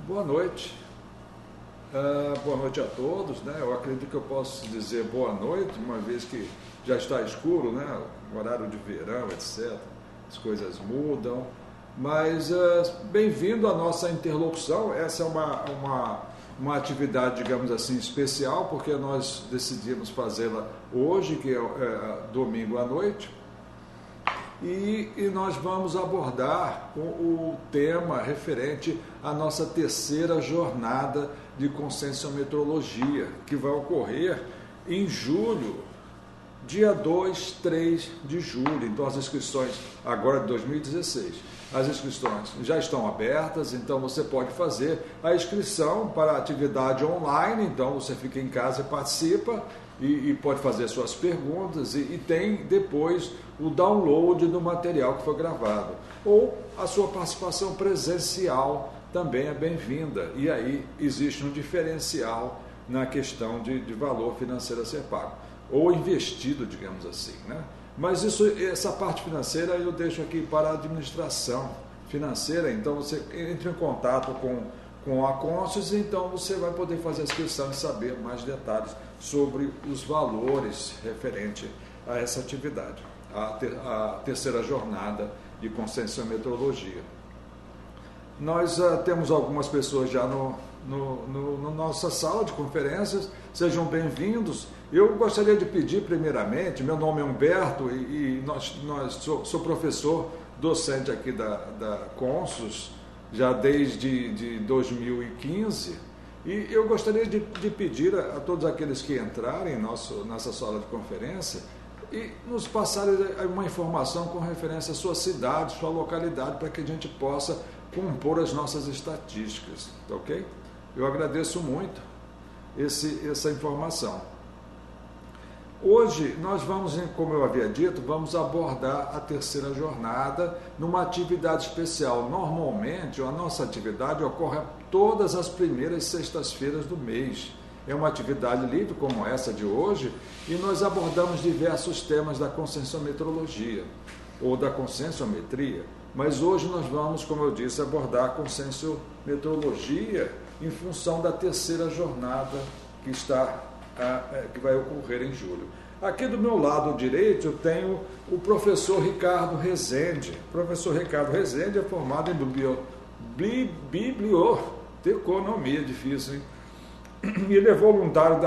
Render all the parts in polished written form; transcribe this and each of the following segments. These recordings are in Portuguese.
Boa noite. Boa noite a todos, né? Eu acredito que eu posso dizer boa noite, uma vez que já está escuro, né? O horário de verão, etc. As coisas mudam. Mas bem-vindo à nossa interlocução. Essa é uma atividade, digamos assim, especial, porque nós decidimos fazê-la hoje, que é domingo à noite. E nós vamos abordar o tema referente à nossa terceira jornada de conscienciometrologia, que vai ocorrer em julho, dia 2, 3 de julho. Então, as inscrições, agora de 2016, as inscrições já estão abertas, então você pode fazer a inscrição para a atividade online, então você fica em casa e participa, e pode fazer suas perguntas, e tem depois o download do material que foi gravado. Ou a sua participação presencial também é bem-vinda, e aí existe um diferencial na questão de valor financeiro a ser pago, ou investido, digamos assim, né? Mas essa parte financeira eu deixo aqui para a administração financeira, então você entra em contato com a Conscius, então você vai poder fazer a inscrição e saber mais detalhes sobre os valores referente a essa atividade, a terceira jornada de conscienciometrologia. Nós temos algumas pessoas já no nossa sala de conferências, sejam bem-vindos. Eu gostaria de pedir primeiramente, meu nome é Humberto e sou professor docente aqui da Conscius, já desde 2015, e eu gostaria de pedir a todos aqueles que entrarem em nessa sala de conferência e nos passarem uma informação com referência à sua cidade, sua localidade, para que a gente possa compor as nossas estatísticas, tá ok? Eu agradeço muito essa informação. Hoje nós vamos, como eu havia dito, vamos abordar a terceira jornada numa atividade especial. Normalmente a nossa atividade ocorre todas as primeiras sextas-feiras do mês. É uma atividade livre como essa de hoje, e nós abordamos diversos temas da conscienciometrologia ou da conscienciometria, mas hoje nós vamos, como eu disse, abordar a conscienciometrologia em função da terceira jornada que vai ocorrer em julho. Aqui do meu lado direito eu tenho o professor Ricardo Rezende. O professor Ricardo Rezende é formado em biblioteconomia, difícil, hein? Ele é voluntário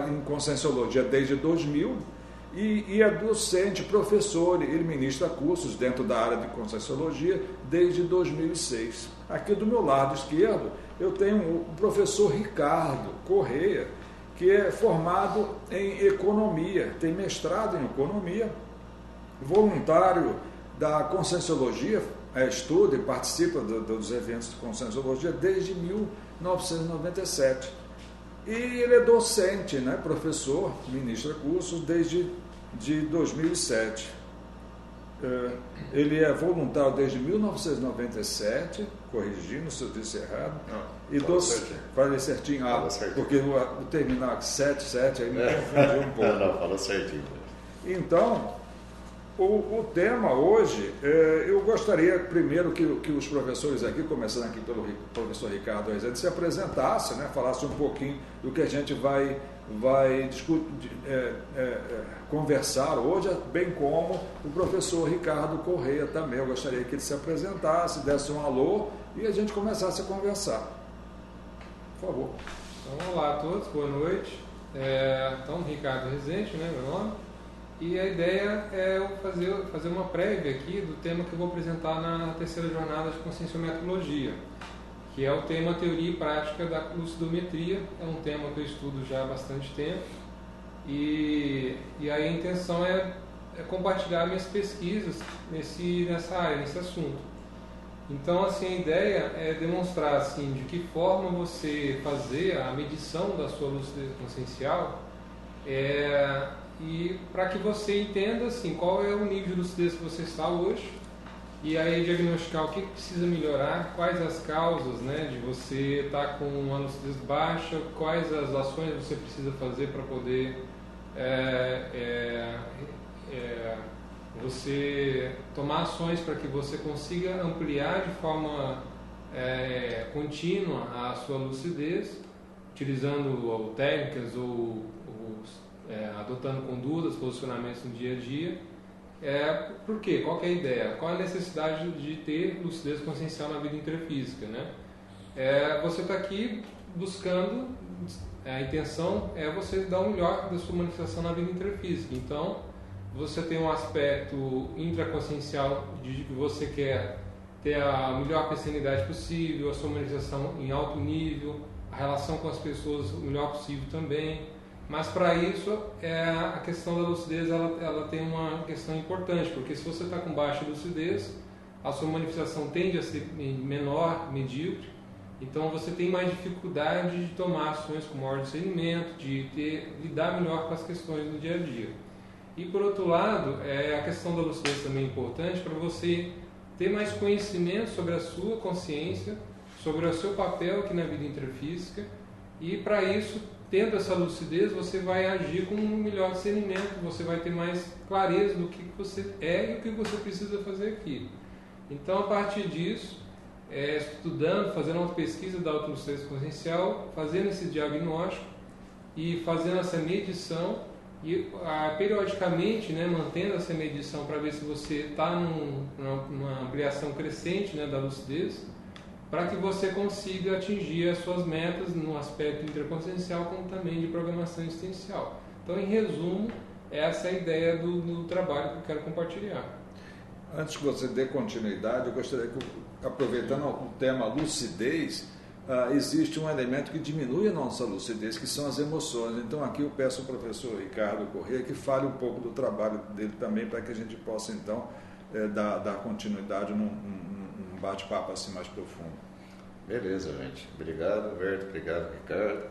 em Conscienciologia desde 2000 e é docente, professor. Ele ministra cursos dentro da área de Conscienciologia desde 2006. Aqui do meu lado esquerdo eu tenho o professor Ricardo Correia, que é formado em Economia, tem mestrado em Economia, voluntário da Conscienciologia, estuda e participa dos eventos de Conscienciologia desde 1997. E ele é docente, né, professor, ministra cursos desde 2007. Ele é voluntário desde 1997, corrigindo se eu disse errado. Falei certinho, porque o terminar 77 aí me confundiu um pouco. Não, falou certinho. Então, o tema hoje, eu gostaria primeiro que os professores aqui, começando aqui pelo professor Ricardo Rezende, se apresentassem, né, falassem um pouquinho do que a gente vai conversar hoje, bem como o professor Ricardo Correia também. Eu gostaria que ele se apresentasse, desse um alô e a gente começasse a conversar. Por favor. Então, olá a todos, boa noite. Então, Ricardo Rezende, né, meu nome. E a ideia é eu fazer uma prévia aqui do tema que eu vou apresentar na terceira jornada de conscienciometrologia, que é o tema Teoria e Prática da Lucidometria. É um tema que eu estudo já há bastante tempo, e aí a intenção é compartilhar minhas pesquisas nessa área, nesse assunto. Então, assim, a ideia é demonstrar assim, de que forma você fazer a medição da sua lucidez consciencial, e para que você entenda assim, qual é o nível de lucidez que você está hoje, e aí diagnosticar o que precisa melhorar, quais as causas, né, de você estar com uma lucidez baixa, quais as ações você precisa fazer para poder você tomar ações para que você consiga ampliar de forma contínua à sua lucidez, utilizando técnicas ou adotando condutas, posicionamentos no dia a dia. Por quê? Qual que é a ideia? Qual a necessidade de ter lucidez consciencial na vida intrafísica, né? Você está aqui buscando, a intenção é você dar o melhor da sua manifestação na vida intrafísica. Então, você tem um aspecto intraconsciencial de que você quer ter a melhor pensanidade possível, a sua manifestação em alto nível, a relação com as pessoas o melhor possível também. Mas para isso, a questão da lucidez ela tem uma questão importante, porque se você está com baixa lucidez, a sua manifestação tende a ser menor, medíocre, então você tem mais dificuldade de tomar ações com maior discernimento, de lidar melhor com as questões do dia a dia. E por outro lado, a questão da lucidez também é importante para você ter mais conhecimento sobre a sua consciência, sobre o seu papel aqui na vida intrafísica, e para isso, tendo essa lucidez, você vai agir com um melhor discernimento, você vai ter mais clareza do que você é e o que você precisa fazer aqui. Então, a partir disso, estudando, fazendo uma pesquisa da autolucidez consciencial, fazendo esse diagnóstico e fazendo essa medição e periodicamente, né, mantendo essa medição para ver se você está numa ampliação crescente, né, da lucidez, para que você consiga atingir as suas metas no aspecto intraconsciencial, como também de programação existencial. Então, em resumo, essa é a ideia do trabalho que eu quero compartilhar. Antes que você dê continuidade, eu gostaria que, aproveitando o tema lucidez, existe um elemento que diminui a nossa lucidez, que são as emoções. Então, aqui eu peço ao professor Ricardo Corrêa que fale um pouco do trabalho dele também, para que a gente possa, então, dar continuidade num bate-papo assim mais profundo. Beleza, gente. Obrigado, Alberto. Obrigado, Ricardo.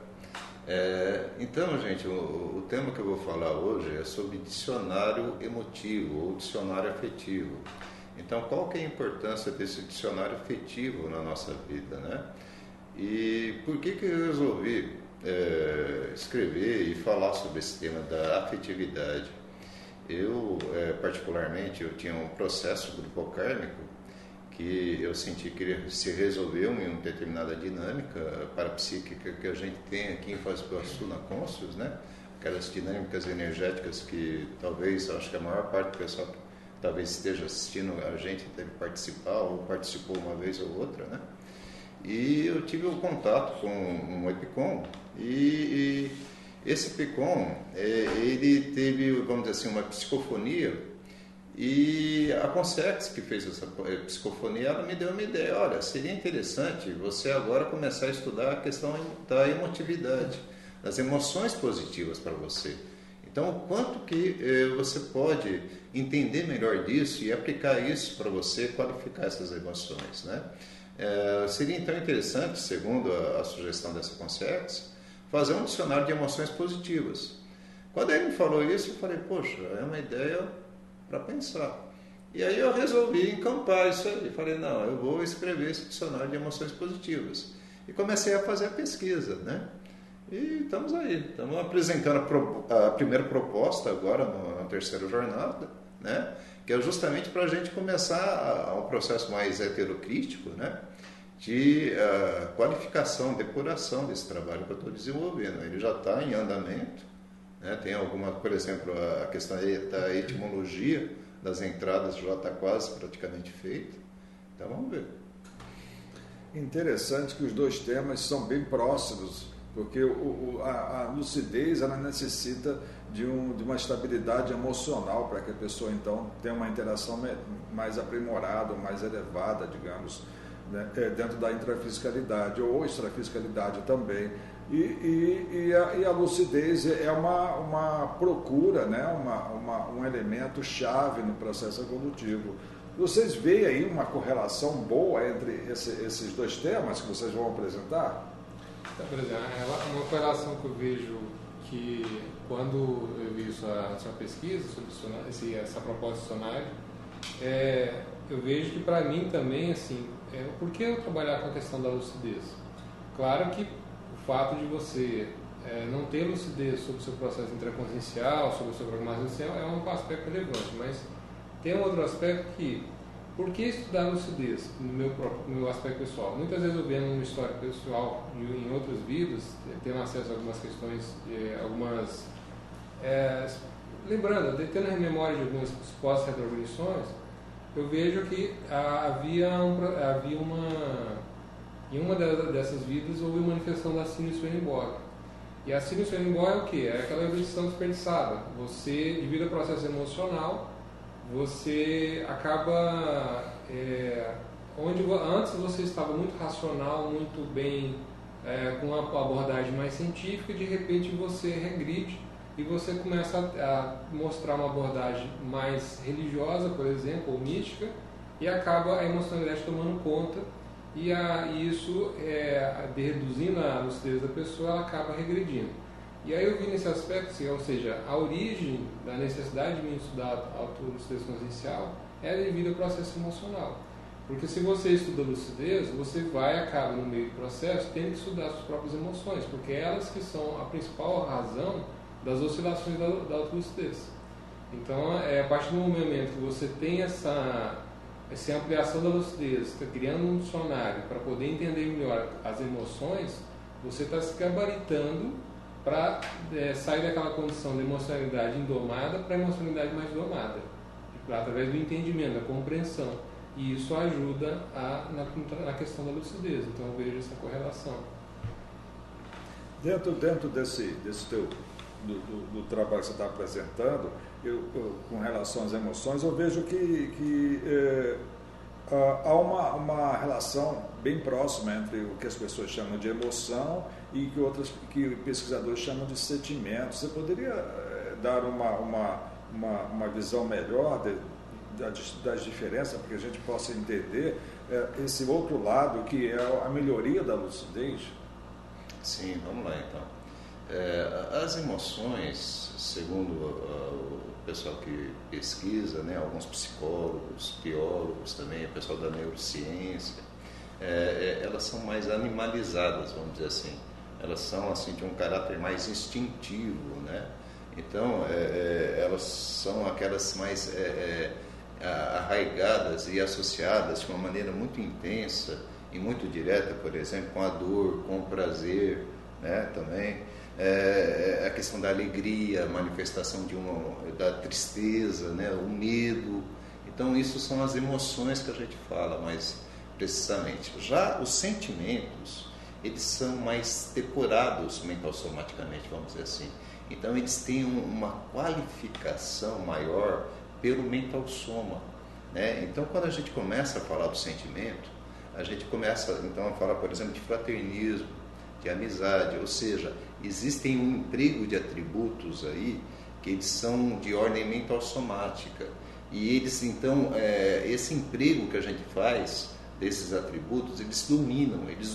Então, gente, o tema que eu vou falar hoje é sobre dicionário emotivo ou dicionário afetivo. Então, qual que é a importância desse dicionário afetivo na nossa vida, né? E por que eu resolvi escrever e falar sobre esse tema da afetividade? Eu, particularmente, eu tinha um processo grupocármico que eu senti que se resolveu em uma determinada dinâmica parapsíquica que a gente tem aqui em Foz do Iguaçu, na Conscius, né? Aquelas dinâmicas energéticas que talvez, acho que a maior parte do pessoal que talvez esteja assistindo a gente deve participar ou participou uma vez ou outra, né? E eu tive um contato com um EPICOM e esse EPICOM, ele teve, vamos dizer assim, uma psicofonia. E a Consex, que fez essa psicofonia, ela me deu uma ideia. Olha, seria interessante você agora começar a estudar a questão da emotividade, das emoções positivas para você. Então, o quanto que você pode entender melhor disso e aplicar isso para você qualificar essas emoções, né? Seria então interessante, segundo a sugestão dessa Consex, fazer um dicionário de emoções positivas. Quando ele me falou isso, eu falei, poxa, é uma ideia para pensar. E aí eu resolvi encampar isso aí. Falei, não, eu vou escrever esse dicionário de emoções positivas. E comecei a fazer a pesquisa, né? E estamos aí. Estamos apresentando a primeira proposta agora na terceira jornada, né? Que é justamente para a gente começar um processo mais heterocrítico, né? De qualificação, depuração desse trabalho que eu estou desenvolvendo. Ele já está em andamento. Tem alguma, por exemplo, a questão da etimologia das entradas já está quase praticamente feita. Então vamos ver. Interessante que os dois temas são bem próximos, porque a lucidez ela necessita de uma estabilidade emocional para que a pessoa então tenha uma interação mais aprimorada, mais elevada, digamos, né, dentro da intrafisicalidade ou extrafisicalidade também. E a lucidez é uma procura, né? um elemento chave no processo evolutivo. Vocês veem aí uma correlação boa entre esses dois temas que vocês vão apresentar? Por exemplo, uma correlação que eu vejo que quando eu vi sua pesquisa sobre essa proposta de dicionário, eu vejo que para mim também, assim, por que eu trabalhar com a questão da lucidez? Claro que o fato de você não ter lucidez sobre o seu processo intraconsciencial, sobre a sua programação inicial, é um aspecto relevante, mas tem um outro aspecto que Por que estudar lucidez, no meu aspecto pessoal? Muitas vezes eu vendo uma história pessoal em outros vídeos, tendo acesso a algumas questões, lembrando, tendo a memória de algumas supostas retrogressões, eu vejo que em uma dessas vidas houve uma manifestação da síndrome Swedenborg. E a síndrome Swedenborg é o quê? É aquela erudição desperdiçada. Você, devido ao processo emocional, você acaba... onde antes você estava muito racional, muito bem, com uma abordagem mais científica, de repente você regride e você começa a mostrar uma abordagem mais religiosa, por exemplo, ou mística, e acaba a emocionalidade tomando conta, e isso, reduzindo a lucidez da pessoa, ela acaba regredindo. E aí eu vi nesse aspecto, assim, ou seja, a origem da necessidade de mim estudar a autolucidez consciencial é devido ao processo emocional. Porque se você estuda lucidez, você acaba no meio do processo, tendo que estudar suas próprias emoções, porque elas que são a principal razão das oscilações da autolucidez. Então, a partir do momento que você tem essa ampliação da lucidez, está criando um dicionário para poder entender melhor as emoções, você está se gabaritando para sair daquela condição de emocionalidade indomada para a emocionalidade mais domada, através do entendimento, da compreensão. E isso ajuda na questão da lucidez. Então eu vejo essa correlação. Dentro desse teu do trabalho que você está apresentando, com relação às emoções, eu vejo que há uma relação bem próxima entre o que as pessoas chamam de emoção e que pesquisadores chamam de sentimento. Você poderia dar uma visão melhor das diferenças, para que a gente possa entender esse outro lado, que é a melhoria da lucidez? Sim, vamos lá então. As emoções, segundo o pessoal que pesquisa, né, alguns psicólogos, biólogos também, o pessoal da neurociência, elas são mais animalizadas, vamos dizer assim. Elas são assim de um caráter mais instintivo, né? Então, elas são aquelas mais arraigadas e associadas de uma maneira muito intensa e muito direta, por exemplo, com a dor, com o prazer, né, também. A questão da alegria, a manifestação da tristeza, né, o medo. Então, isso são as emoções que a gente fala mais precisamente. Já os sentimentos, eles são mais depurados mental-somaticamente, vamos dizer assim. Então, eles têm uma qualificação maior pelo mental-soma, né? Então, quando a gente começa a falar do sentimento, a gente começa então a falar, por exemplo, de fraternismo, de amizade, ou seja, existem um emprego de atributos aí que eles são de ordem mental-somática. E eles, então, esse emprego que a gente faz desses atributos, eles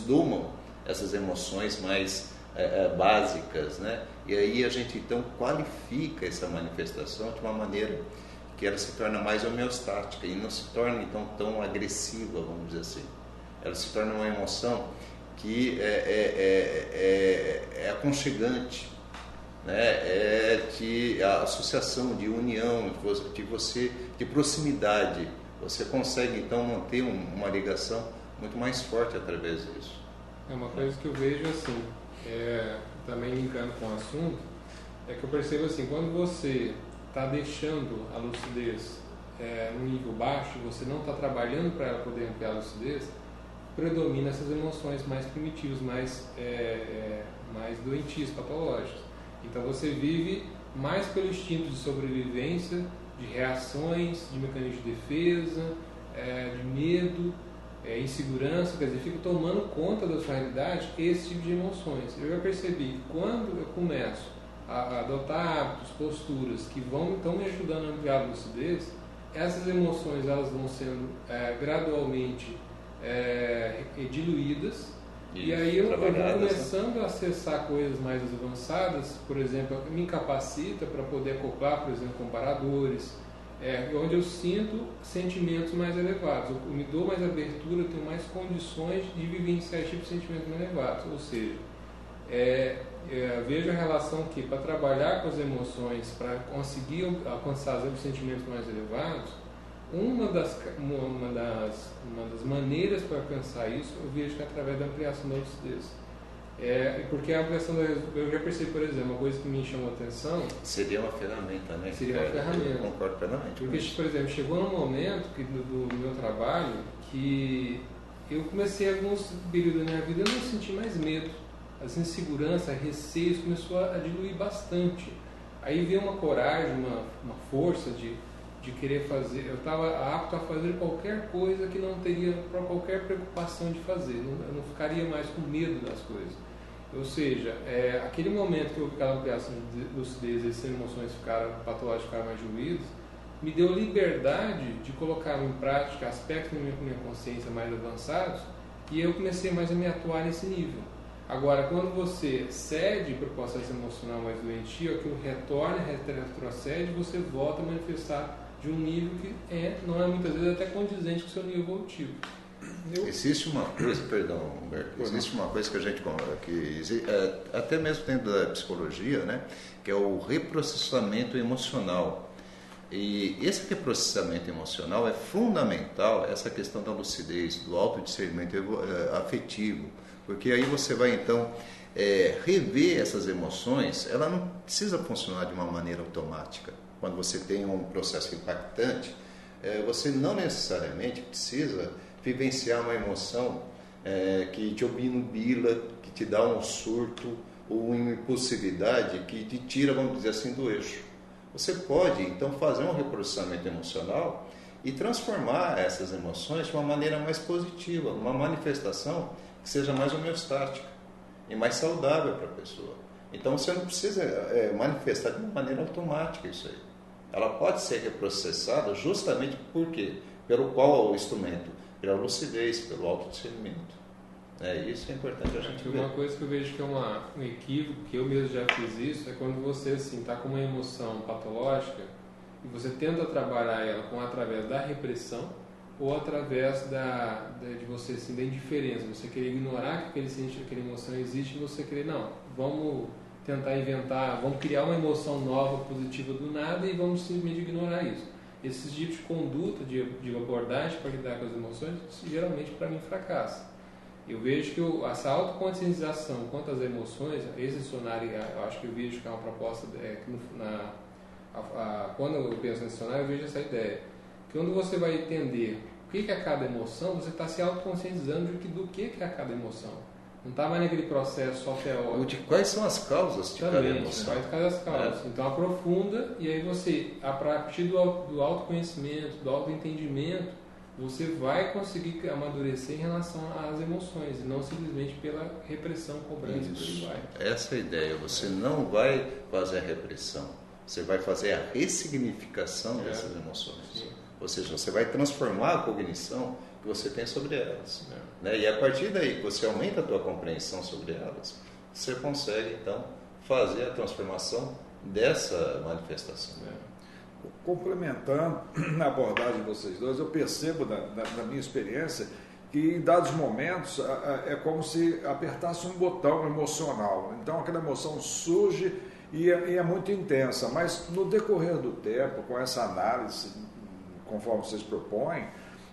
domam essas emoções mais básicas, né? E aí a gente então qualifica essa manifestação de uma maneira que ela se torna mais homeostática e não se torna então tão agressiva, vamos dizer assim. Ela se torna uma emoção que é aconchegante, né? De associação, de união, de proximidade. Você consegue então manter uma ligação muito mais forte através disso. É uma coisa que eu vejo assim, também linkando com o assunto, é que eu percebo assim, quando você está deixando a lucidez num nível baixo, você não está trabalhando para ela poder ampliar a lucidez, predomina essas emoções mais primitivas, mais doentias, patológicas. Então você vive mais pelo instinto de sobrevivência, de reações, de mecanismos de defesa, de medo, insegurança, quer dizer, fica tomando conta da sua realidade esse tipo de emoções. Eu já percebi que quando eu começo a adotar hábitos, posturas que vão então me ajudando a ampliar a lucidez, essas emoções elas vão sendo gradualmente diluídas. E aí eu vou começando a acessar coisas mais avançadas, por exemplo, me incapacita para poder acoplar, por exemplo, comparadores, onde eu sinto sentimentos mais elevados, eu me dou mais abertura, eu tenho mais condições de vivenciar esse tipo de sentimentos mais elevados. Ou seja, vejo a relação que para trabalhar com as emoções, para conseguir alcançar os sentimentos mais elevados, uma das maneiras para alcançar isso, eu vejo que é através da ampliação da lucidez. Porque a ampliação eu já percebi, por exemplo, uma coisa que me chamou a atenção... Seria uma ferramenta, né? Seria uma ferramenta. Eu concordo plenamente. Porque, por exemplo, chegou num momento do meu trabalho que eu comecei alguns períodos da minha vida, eu não senti mais medo. As inseguranças, receios começou a diluir bastante. Aí veio uma coragem, uma força de querer fazer. Eu estava apto a fazer qualquer coisa que não teria qualquer preocupação de fazer. Eu não ficaria mais com medo das coisas. Ou seja, aquele momento que eu ficava ampliação de lucidez e essas emoções patológicas ficaram mais diluídas, me deu liberdade de colocar em prática aspectos da minha consciência mais avançados, e eu comecei mais a me atuar nesse nível. Agora, quando você cede para o processo emocional mais doentio, aquilo retrocede, você volta a manifestar de um nível que não é muitas vezes até condizente com o seu nível evolutivo. Existe uma coisa, perdão, Humberto, existe uma coisa que a gente até mesmo dentro da psicologia, né, que é o reprocessamento emocional. E esse reprocessamento emocional é fundamental, essa questão da lucidez, do autodiscernimento afetivo, porque aí você vai então rever essas emoções. Ela não precisa funcionar de uma maneira automática. Quando você tem um processo impactante, você não necessariamente precisa vivenciar uma emoção que te obnubila, que te dá um surto ou uma impulsividade que te tira, vamos dizer assim, do eixo. Você pode, então, fazer um reprocessamento emocional e transformar essas emoções de uma maneira mais positiva, uma manifestação que seja mais homeostática e mais saudável para a pessoa. Então, você não precisa manifestar de uma maneira automática isso aí. Ela pode ser reprocessada justamente por quê? Pelo qual o instrumento? Pela lucidez, pelo autodiscernimento. Isso é importante a gente ver. Uma coisa que eu vejo que é um equívoco, que eu mesmo já fiz isso, é quando você está com uma emoção patológica e você tenta trabalhar ela através da repressão ou através de você, assim, da indiferença. Você querer ignorar que aquela emoção existe e você querer, não, vamos tentar inventar, vamos criar uma emoção nova, positiva do nada e vamos simplesmente ignorar isso. Esses tipos de conduta, de abordagem para lidar com as emoções, geralmente para mim fracassa. Eu vejo que essa autoconscientização quanto às emoções, esse dicionário, eu acho que eu vejo que é uma proposta, quando eu penso nesse dicionário, eu vejo essa ideia. Que quando você vai entender o que é cada emoção, você está se autoconscientizando do que é cada emoção. Não está mais naquele processo só teórico. De quais são as causas de cada emoção. Quais são as causas. Então aprofunda, e aí você, a partir do autoconhecimento, do autoentendimento, você vai conseguir amadurecer em relação às emoções, e não simplesmente pela repressão, cobrança. Isso. Essa é a ideia. Você não vai fazer a repressão, você vai fazer a ressignificação dessas emoções. Sim. Ou seja, você vai transformar a cognição que você tem sobre elas. E a partir daí que você aumenta a tua compreensão sobre elas, você consegue então fazer a transformação dessa manifestação. Complementando a abordagem de vocês dois, eu percebo na minha experiência que em dados momentos é como se apertasse um botão emocional. Então aquela emoção surge e é muito intensa, mas no decorrer do tempo, com essa análise, conforme vocês propõem,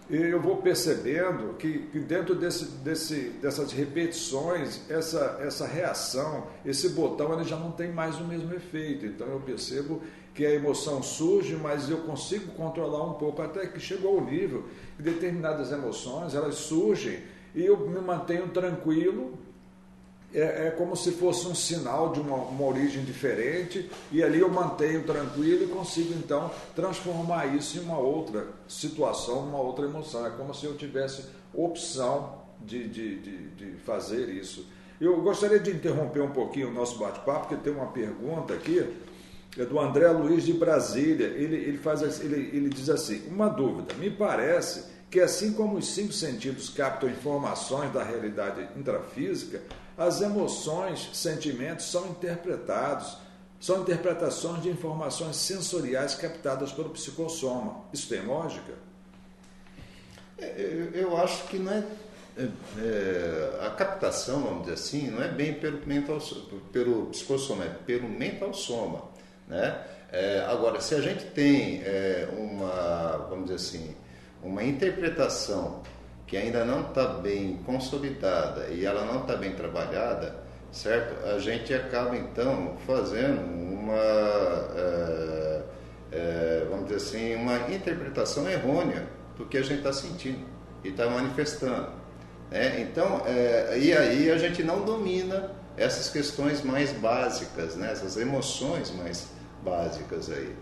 eu vou percebendo que dentro dessas repetições, essa reação, esse botão, ele já não tem mais o mesmo efeito. Então eu percebo que a emoção surge, mas eu consigo controlar um pouco, até que chegou ao nível que determinadas emoções, elas surgem e eu me mantenho tranquilo. É como se fosse um sinal de uma origem diferente, e ali eu mantenho tranquilo e consigo então transformar isso em uma outra situação, uma outra emoção. É como se eu tivesse opção de fazer isso. Eu gostaria de interromper um pouquinho o nosso bate-papo, porque tem uma pergunta aqui, é do André Luiz de Brasília. Ele diz assim: uma dúvida, me parece que assim como os 5 sentidos captam informações da realidade intrafísica, as emoções, sentimentos são interpretações de informações sensoriais captadas pelo psicossoma. Isso tem lógica? Eu acho que não a captação, vamos dizer assim, não é bem pelo psicossoma, é pelo mental soma, né? Agora, se a gente tem vamos dizer assim, uma interpretação que ainda não está bem consolidada e ela não está bem trabalhada, certo? A gente acaba então fazendo vamos dizer assim, uma interpretação errônea do que a gente está sentindo e está manifestando. Então, e aí a gente não domina essas questões mais básicas, né? Essas emoções mais básicas aí.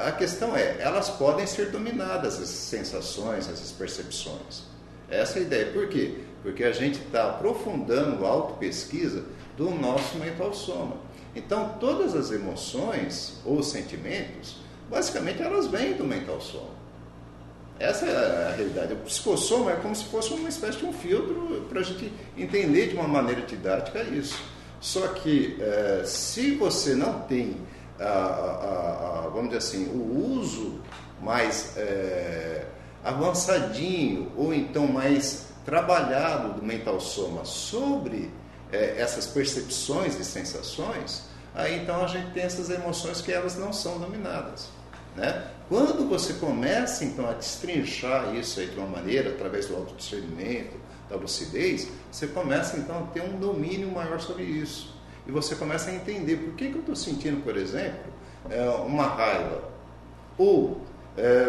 A questão elas podem ser dominadas, essas sensações, essas percepções. Essa é a ideia. Por quê? Porque a gente está aprofundando a autopesquisa do nosso mental soma. Então, todas as emoções ou sentimentos, basicamente, elas vêm do mental soma. Essa é a realidade. O psicossoma é como se fosse uma espécie de um filtro para a gente entender de uma maneira didática isso. Só que, se você não tem, vamos dizer assim, o uso mais avançadinho ou então mais trabalhado do mental soma sobre essas percepções e sensações, aí então a gente tem essas emoções que elas não são dominadas, né? Quando você começa então a destrinchar isso aí de uma maneira, através do autodiscernimento, da lucidez, você começa então a ter um domínio maior sobre isso. E você começa a entender por que eu estou sentindo, por exemplo, uma raiva. Ou,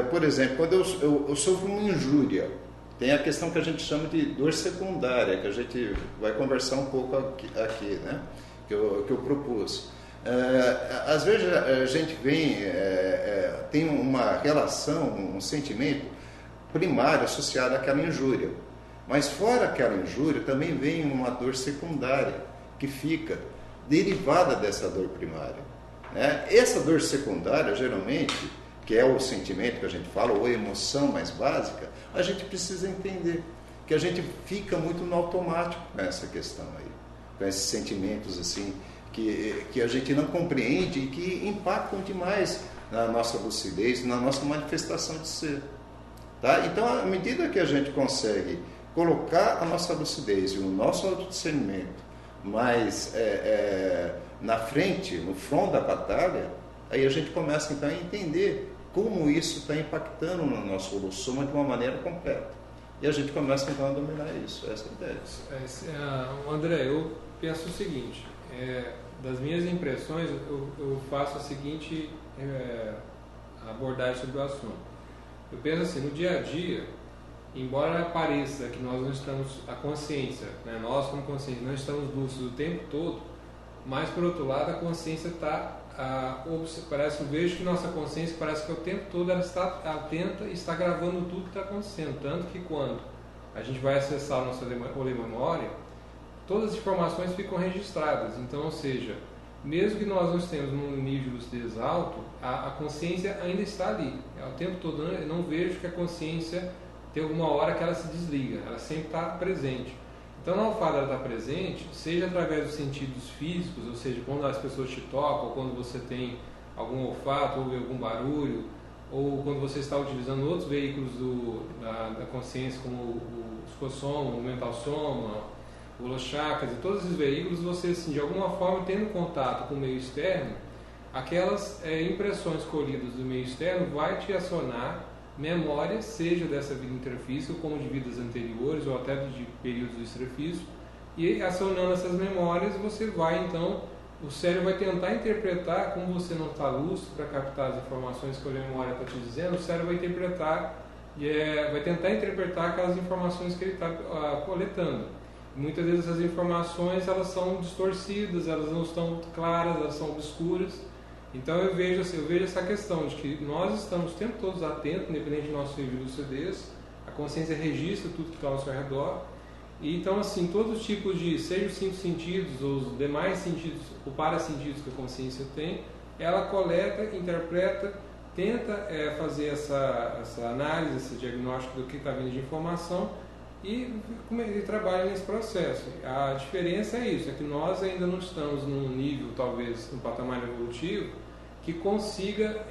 por exemplo, quando eu sofro uma injúria, tem a questão que a gente chama de dor secundária, que a gente vai conversar um pouco aqui, né? que eu propus. Às vezes a gente tem uma relação, um sentimento primário associado àquela injúria. Mas fora aquela injúria também vem uma dor secundária que fica derivada dessa dor primária, né? Essa dor secundária, geralmente, que é o sentimento que a gente fala, ou a emoção mais básica, a gente precisa entender que a gente fica muito no automático com essa questão aí, com esses sentimentos assim, que a gente não compreende e que impactam demais na nossa lucidez, na nossa manifestação de ser. Tá? Então, à medida que a gente consegue colocar a nossa lucidez e o nosso autodiscernimento mais na frente, no front da batalha, aí a gente começa então a entender como isso está impactando no nosso holossoma de uma maneira completa. E a gente começa então a dominar isso, essa é a ideia. André, eu penso o seguinte, das minhas impressões, eu faço a seguinte abordagem sobre o assunto. Eu penso assim, no dia a dia, embora pareça que nós não estamos, a consciência, né, nós como consciência, não estamos lúcidos o tempo todo, mas por outro lado a consciência está, eu vejo que nossa consciência parece que o tempo todo ela está atenta e está gravando tudo que está acontecendo, tanto que quando a gente vai acessar a nossa memória, todas as informações ficam registradas. Então, ou seja, mesmo que nós não estejamos num nível de lucidez alto, a consciência ainda está ali. O tempo todo eu não vejo que a consciência tem alguma hora que ela se desliga, ela sempre está presente. Então, não fato dela estar presente, seja através dos sentidos físicos, ou seja, quando as pessoas te tocam, ou quando você tem algum olfato, ouve algum barulho, ou quando você está utilizando outros veículos da consciência, como o psicossoma, o mental soma, o holochakras e todos esses veículos, você, assim, de alguma forma, tendo contato com o meio externo, aquelas impressões colhidas do meio externo vai te acionar memórias, seja dessa vida intrafísica, como de vidas anteriores, ou até de períodos do extrafísico, e acionando essas memórias, você vai, então, o cérebro vai tentar interpretar, como você não está lúcido para captar as informações que a memória está te dizendo, o cérebro vai interpretar, vai tentar interpretar aquelas informações que ele está coletando. Muitas vezes as informações elas são distorcidas, elas não estão claras, elas são obscuras. Então eu vejo essa questão de que nós estamos o tempo todo atentos, independente do nosso nível de lucidez, a consciência registra tudo que está ao nosso redor. E então, assim, todos os tipos de, seja os 5 sentidos ou os demais sentidos, ou parassentidos que a consciência tem, ela coleta, interpreta, tenta fazer essa análise, esse diagnóstico do que está vindo de informação e trabalha nesse processo. A diferença é isso, é que nós ainda não estamos num nível, talvez, num patamar evolutivo, que consiga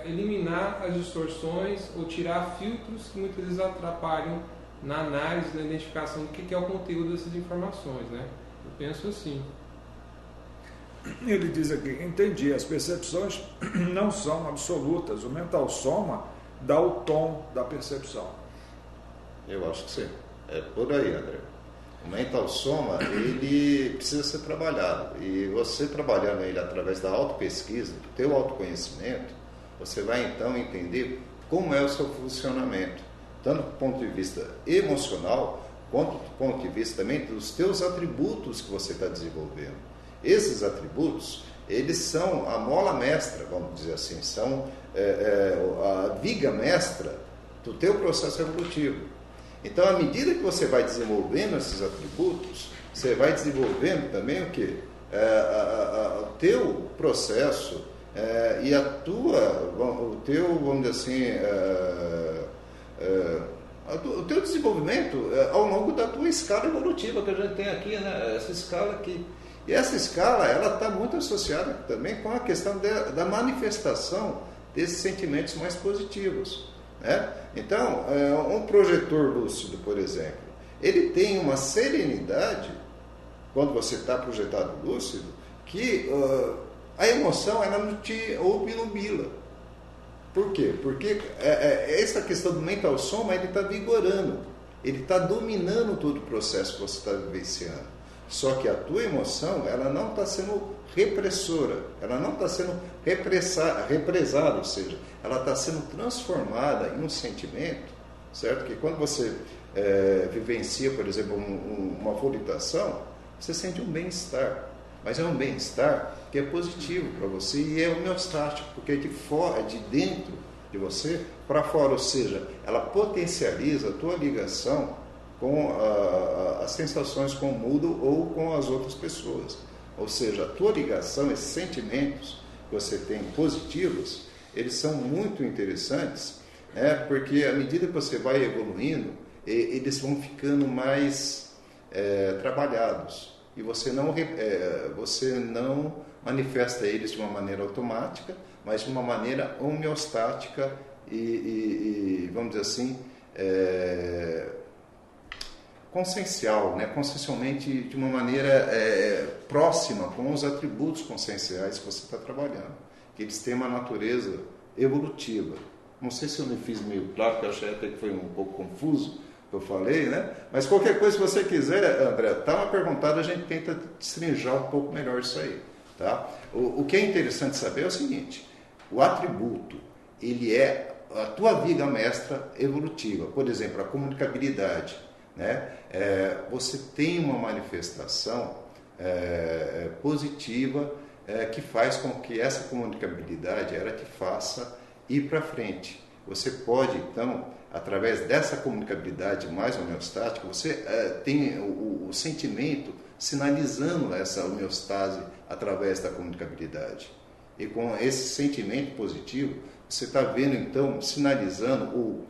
eliminar as distorções ou tirar filtros que muitas vezes atrapalham na análise, na identificação do que é o conteúdo dessas informações, né? Eu penso assim. Ele diz aqui, entendi, as percepções não são absolutas, o mental soma dá o tom da percepção. Eu acho que sim, é por aí, André. O mental soma, ele precisa ser trabalhado, e você trabalhando ele através da autopesquisa, do teu autoconhecimento, você vai então entender como é o seu funcionamento, tanto do ponto de vista emocional, quanto do ponto de vista também dos teus atributos que você está desenvolvendo. Esses atributos, eles são a mola mestra, vamos dizer assim, são a viga mestra do teu processo evolutivo. Então, à medida que você vai desenvolvendo esses atributos, você vai desenvolvendo também o quê? O teu processo e o teu, vamos dizer assim, o teu desenvolvimento ao longo da tua escala evolutiva que a gente tem aqui, né? Essa escala aqui. E essa escala, ela está muito associada também com a questão da manifestação desses sentimentos mais positivos, né? Então, um projetor lúcido, por exemplo, ele tem uma serenidade, quando você está projetado lúcido, que a emoção ela não te obnubila. Por quê? Porque essa questão do mental soma, ele está vigorando, ele está dominando todo o processo que você está vivenciando. Só que a tua emoção, ela não está sendo repressora, ela não está sendo represada, ou seja, ela está sendo transformada em um sentimento, certo? Que quando você vivencia, por exemplo, uma volitação, você sente um bem-estar, mas é um bem-estar que é positivo para você e é homeostático, porque é de fora, é de dentro de você para fora, ou seja, ela potencializa a tua ligação com as sensações com o mundo ou com as outras pessoas. Ou seja, a tua ligação, esses sentimentos que você tem positivos, eles são muito interessantes, porque à medida que você vai evoluindo, eles vão ficando mais trabalhados. E você não manifesta eles de uma maneira automática, mas de uma maneira homeostática e vamos dizer assim, consciencial, né? Consciencialmente de uma maneira próxima com os atributos conscienciais que você está trabalhando, que eles têm uma natureza evolutiva. Não sei se eu me fiz meio claro, porque eu achei até que foi um pouco confuso que eu falei, né? Mas qualquer coisa que você quiser, André, tá uma perguntada, a gente tenta destrinjar um pouco melhor isso aí, tá? O que é interessante saber é o seguinte: o atributo, ele é a tua viga mestra evolutiva. Por exemplo, a comunicabilidade, né? Você tem uma manifestação positiva que faz com que essa comunicabilidade ela te faça ir para frente. Você pode, então, através dessa comunicabilidade mais homeostática, você tem o sentimento sinalizando essa homeostase através da comunicabilidade. E com esse sentimento positivo, você está vendo, então, sinalizando ou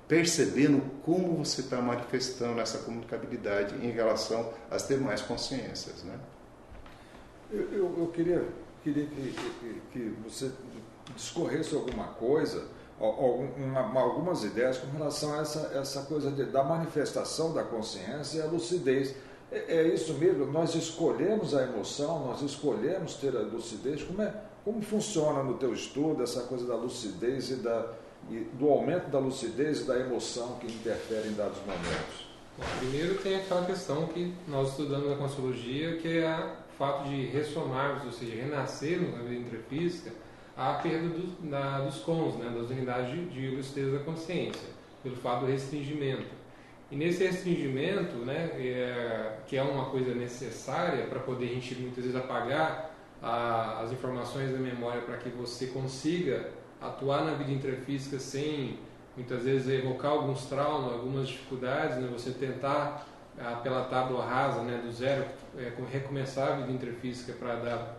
percebendo como você está manifestando essa comunicabilidade em relação às demais consciências, né? Eu queria que você discorresse alguma coisa, algumas ideias com relação a essa coisa da manifestação da consciência e a lucidez. É isso mesmo? Nós escolhemos a emoção, nós escolhemos ter a lucidez. Como funciona no teu estudo essa coisa da lucidez e do aumento da lucidez e da emoção que interfere em dados momentos? Bom, primeiro tem aquela questão que nós estudamos na Consciologia, que é o fato de ressomarmos, ou seja, renascermos na vida intrafísica, a perda dos cons, né, das unidades de lucidez da consciência, pelo fato do restringimento. E nesse restringimento, né, que é uma coisa necessária para poder a gente muitas vezes apagar as informações da memória para que você consiga atuar na vida intrafísica sem, muitas vezes, evocar alguns traumas, algumas dificuldades, né, você tentar, pela tábua rasa, né, do zero, recomeçar a vida intrafísica para dar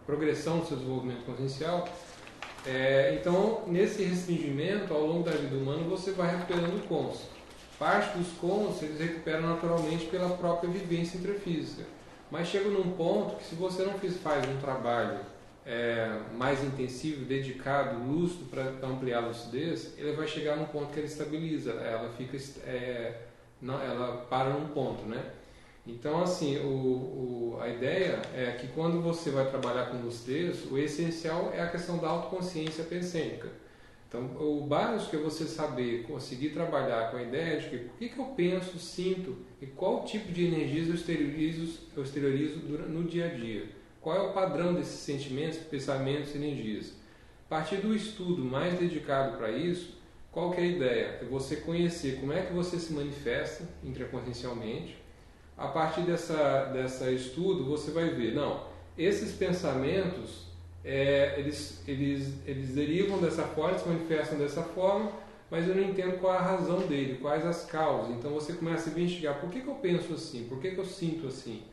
progressão no seu desenvolvimento consciencial. Então, nesse restringimento, ao longo da vida humana, você vai recuperando cons. Parte dos cons eles recuperam naturalmente pela própria vivência intrafísica. Mas chega num ponto que, se você não faz um trabalho mais intensivo, dedicado, lúcido para ampliar a lucidez, ele vai chegar num ponto que ele estabiliza, ela para num ponto, né? Então, assim, a ideia é que quando você vai trabalhar com lucidez, o essencial é a questão da autoconsciência pensênica. Então, o básico é você saber, conseguir trabalhar com a ideia de que o que eu penso, sinto e qual tipo de energias eu exteriorizo no dia a dia. Qual é o padrão desses sentimentos, pensamentos e energias. A partir do estudo mais dedicado para isso, qual que é a ideia? É você conhecer como é que você se manifesta intraconsciencialmente. A partir dessa estudo, você vai ver, não, esses pensamentos, eles derivam dessa forma, se manifestam dessa forma, mas eu não entendo qual é a razão dele, quais as causas. Então você começa a investigar, por que eu penso assim, por que eu sinto assim?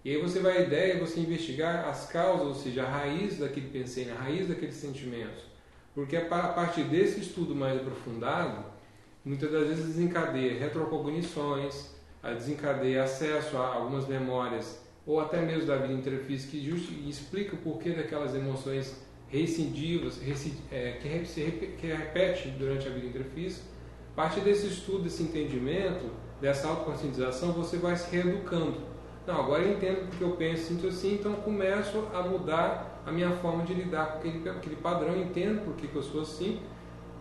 E aí a ideia é você investigar as causas, ou seja, a raiz daquele pensamento, a raiz daqueles sentimentos. Porque a partir desse estudo mais aprofundado, muitas das vezes desencadeia retrocognições, desencadeia acesso a algumas memórias, ou até mesmo da vida intrafísica, que explica o porquê daquelas emoções reincidivas, que repetem durante a vida intrafísica. A partir desse estudo, desse entendimento, dessa autoconscientização, você vai se reeducando. Não, agora eu entendo porque eu penso, sinto assim, então eu começo a mudar a minha forma de lidar com aquele padrão, entendo por que eu sou assim.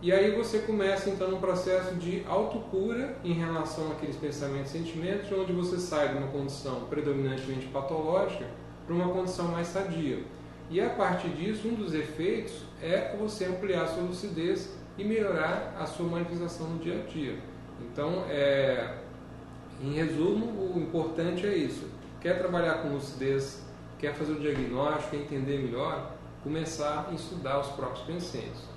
E aí você começa então um processo de autocura em relação àqueles pensamentos e sentimentos, onde você sai de uma condição predominantemente patológica para uma condição mais sadia. E a partir disso, um dos efeitos é você ampliar a sua lucidez e melhorar a sua manifestação no dia a dia. Então, em resumo, o importante é isso. Quer trabalhar com lucidez, quer fazer o diagnóstico, quer entender melhor, começar a estudar os próprios pensamentos.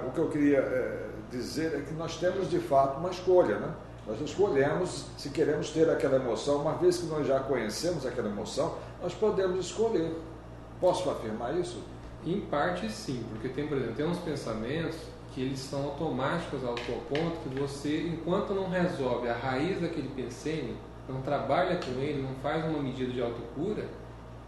O que eu queria dizer é que nós temos de fato uma escolha, né? Nós escolhemos se queremos ter aquela emoção. Uma vez que nós já conhecemos aquela emoção, nós podemos escolher. Posso afirmar isso? Em parte sim, porque por exemplo, tem uns pensamentos que eles são automáticos ao ponto que você, enquanto não resolve a raiz daquele pensamento, não trabalha com ele, não faz uma medida de autocura,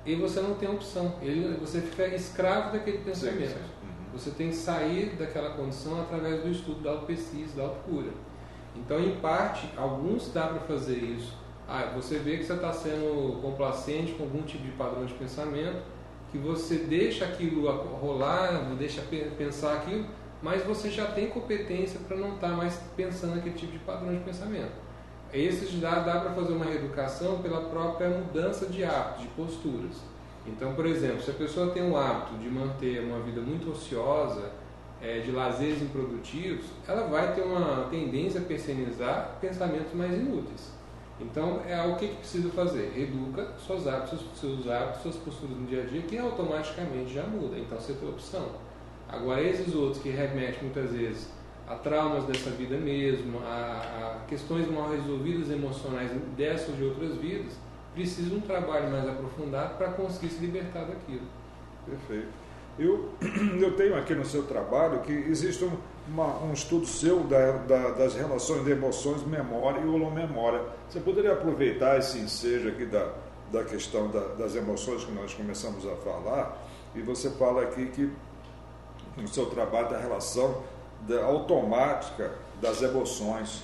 e você não tem opção. Você fica escravo daquele pensamento. Sim. Você tem que sair daquela condição através do estudo da autopesquisa, da autocura. Então, em parte, alguns dá para fazer isso. Você vê que você está sendo complacente com algum tipo de padrão de pensamento, que você deixa aquilo rolar, deixa pensar aquilo, mas você já tem competência para não estar mais pensando naquele tipo de padrão de pensamento. Esses dá para fazer uma reeducação pela própria mudança de hábitos, de posturas. Então, por exemplo, se a pessoa tem o hábito de manter uma vida muito ociosa, de lazeres improdutivos, ela vai ter uma tendência a personalizar pensamentos mais inúteis. Então, o que precisa fazer? Reeduca seus hábitos, suas posturas no dia a dia, que automaticamente já muda. Então, você tem opção. Agora, esses outros que remetem muitas vezes a traumas dessa vida mesmo, a questões mal resolvidas emocionais dessas ou de outras vidas, precisa de um trabalho mais aprofundado para conseguir se libertar daquilo. Perfeito. Eu tenho aqui no seu trabalho que existe um estudo seu das relações de emoções, memória e holomemória. Você poderia aproveitar esse ensejo aqui da questão das emoções que nós começamos a falar, e você fala aqui que no seu trabalho da relação automática das emoções.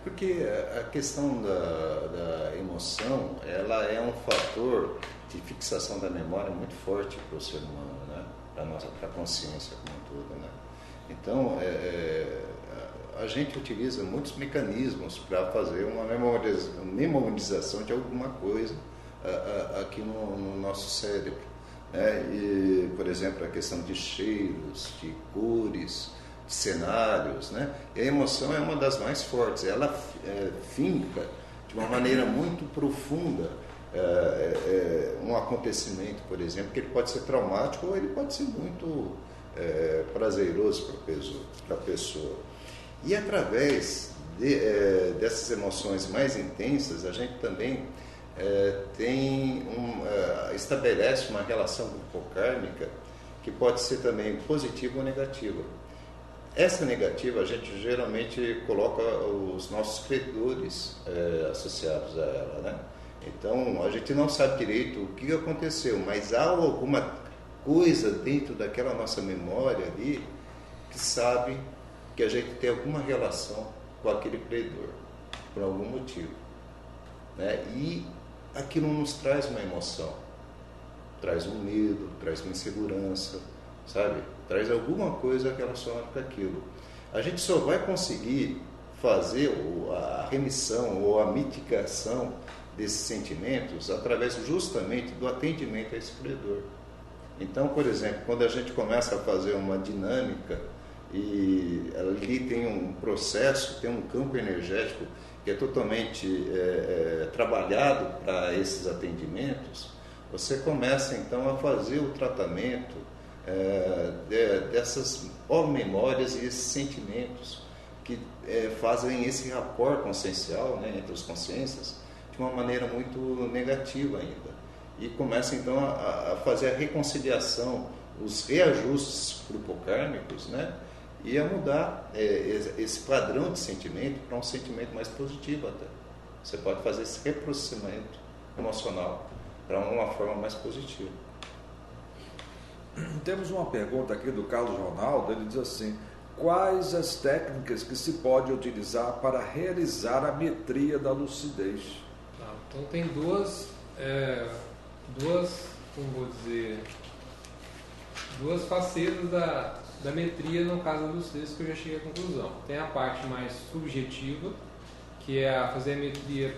Porque a questão da emoção, ela é um fator de fixação da memória muito forte para o ser humano, né? Para a consciência como um todo, né? Então, a gente utiliza muitos mecanismos para fazer uma memorização de alguma coisa aqui no nosso cérebro, né? E, por exemplo, a questão de cheiros, de cores, de cenários, né? E a emoção é uma das mais fortes. Ela finca de uma maneira muito profunda um acontecimento, por exemplo, que ele pode ser traumático ou ele pode ser muito prazeroso para a pessoa. E através dessas emoções mais intensas, a gente também estabelece uma relação grupocármica que pode ser também positiva ou negativa. Essa negativa, a gente geralmente coloca os nossos credores associados a ela, né? Então, a gente não sabe direito o que aconteceu, mas há alguma coisa dentro daquela nossa memória ali que sabe que a gente tem alguma relação com aquele credor. por algum motivo, né? E aquilo nos traz uma emoção, traz um medo, traz uma insegurança, sabe? Traz alguma coisa relacionada com aquilo. A gente só vai conseguir fazer a remissão ou a mitigação desses sentimentos através justamente do atendimento a esse credor. Então, por exemplo, quando a gente começa a fazer uma dinâmica e ali tem um processo, tem um campo energético que é totalmente trabalhado para esses atendimentos, você começa então a fazer o tratamento dessas memórias e esses sentimentos que fazem esse rapport consciencial, né, entre as consciências de uma maneira muito negativa ainda. E começa então a fazer a reconciliação, os reajustes grupocármicos, né? E a mudar esse padrão de sentimento para um sentimento mais positivo até. Você pode fazer esse reprocessamento emocional para uma forma mais positiva. Temos uma pergunta aqui do Carlos Ronaldo, ele diz assim: quais as técnicas que se pode utilizar para realizar a metria da lucidez? Então tem duas, como vou dizer, duas facetas da metria no caso da lucidez que eu já cheguei à conclusão. Tem a parte mais subjetiva, que é fazer a metria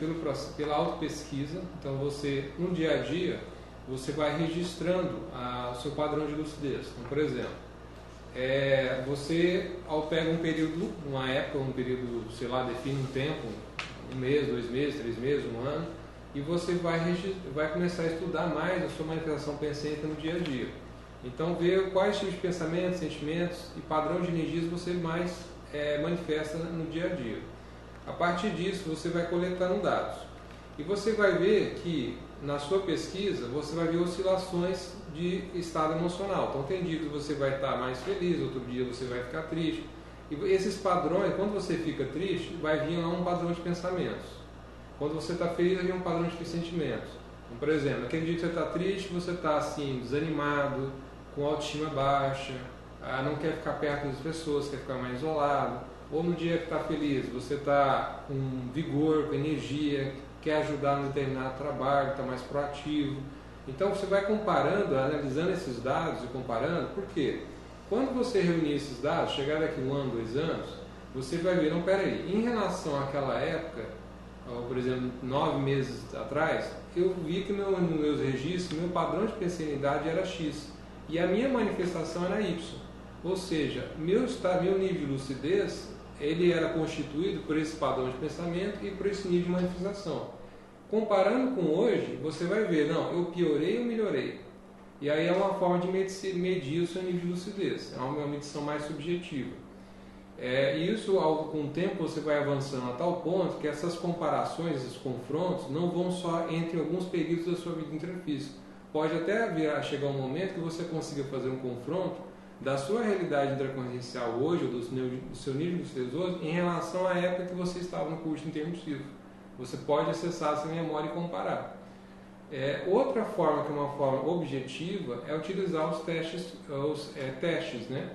pela autopesquisa. Então você, no dia a dia, você vai registrando o seu padrão de lucidez. Então, por exemplo, você pega um período, uma época, um período, sei lá, define um tempo, 1 mês, 2 meses, 3 meses, 1 ano, e você vai começar a estudar mais a sua manifestação pensante no dia a dia. Então, ver quais tipos de pensamentos, sentimentos e padrão de energias você mais manifesta no dia a dia. A partir disso, você vai coletando dados. E você vai ver que, na sua pesquisa, você vai ver oscilações de estado emocional. Então, tem dia que você vai estar mais feliz, outro dia você vai ficar triste. E esses padrões, quando você fica triste, vai vir lá um padrão de pensamentos. Quando você está feliz, vai vir um padrão de sentimentos. Então, por exemplo, aquele dia que você está triste, você está assim, desanimado, com autoestima baixa, não quer ficar perto das pessoas, quer ficar mais isolado. Ou no dia que está feliz, você está com vigor, com energia, quer ajudar no determinado trabalho, está mais proativo. Então você vai comparando, analisando esses dados e comparando, por quê? Quando você reunir esses dados, chegar daqui 1 ano, 2 anos, você vai ver, não, peraí, em relação àquela época, por exemplo, 9 meses atrás, eu vi que nos meus registros, meu padrão de pensanidade era X e a minha manifestação era Y. Ou seja, meu nível de lucidez, ele era constituído por esse padrão de pensamento e por esse nível de manifestação. Comparando com hoje, você vai ver, não, eu piorei ou melhorei. E aí é uma forma de medir o seu nível de lucidez, é uma medição mais subjetiva. Isso, com o tempo, você vai avançando a tal ponto que essas comparações, esses confrontos, não vão só entre alguns períodos da sua vida intrafísica. Pode até chegar um momento que você consiga fazer um confronto da sua realidade intraconsciencial hoje, ou do seu nível de lucidez hoje, em relação à época que você estava no curso intermissivo. Você pode acessar essa memória e comparar. Outra forma, que é uma forma objetiva, é utilizar os testes, né?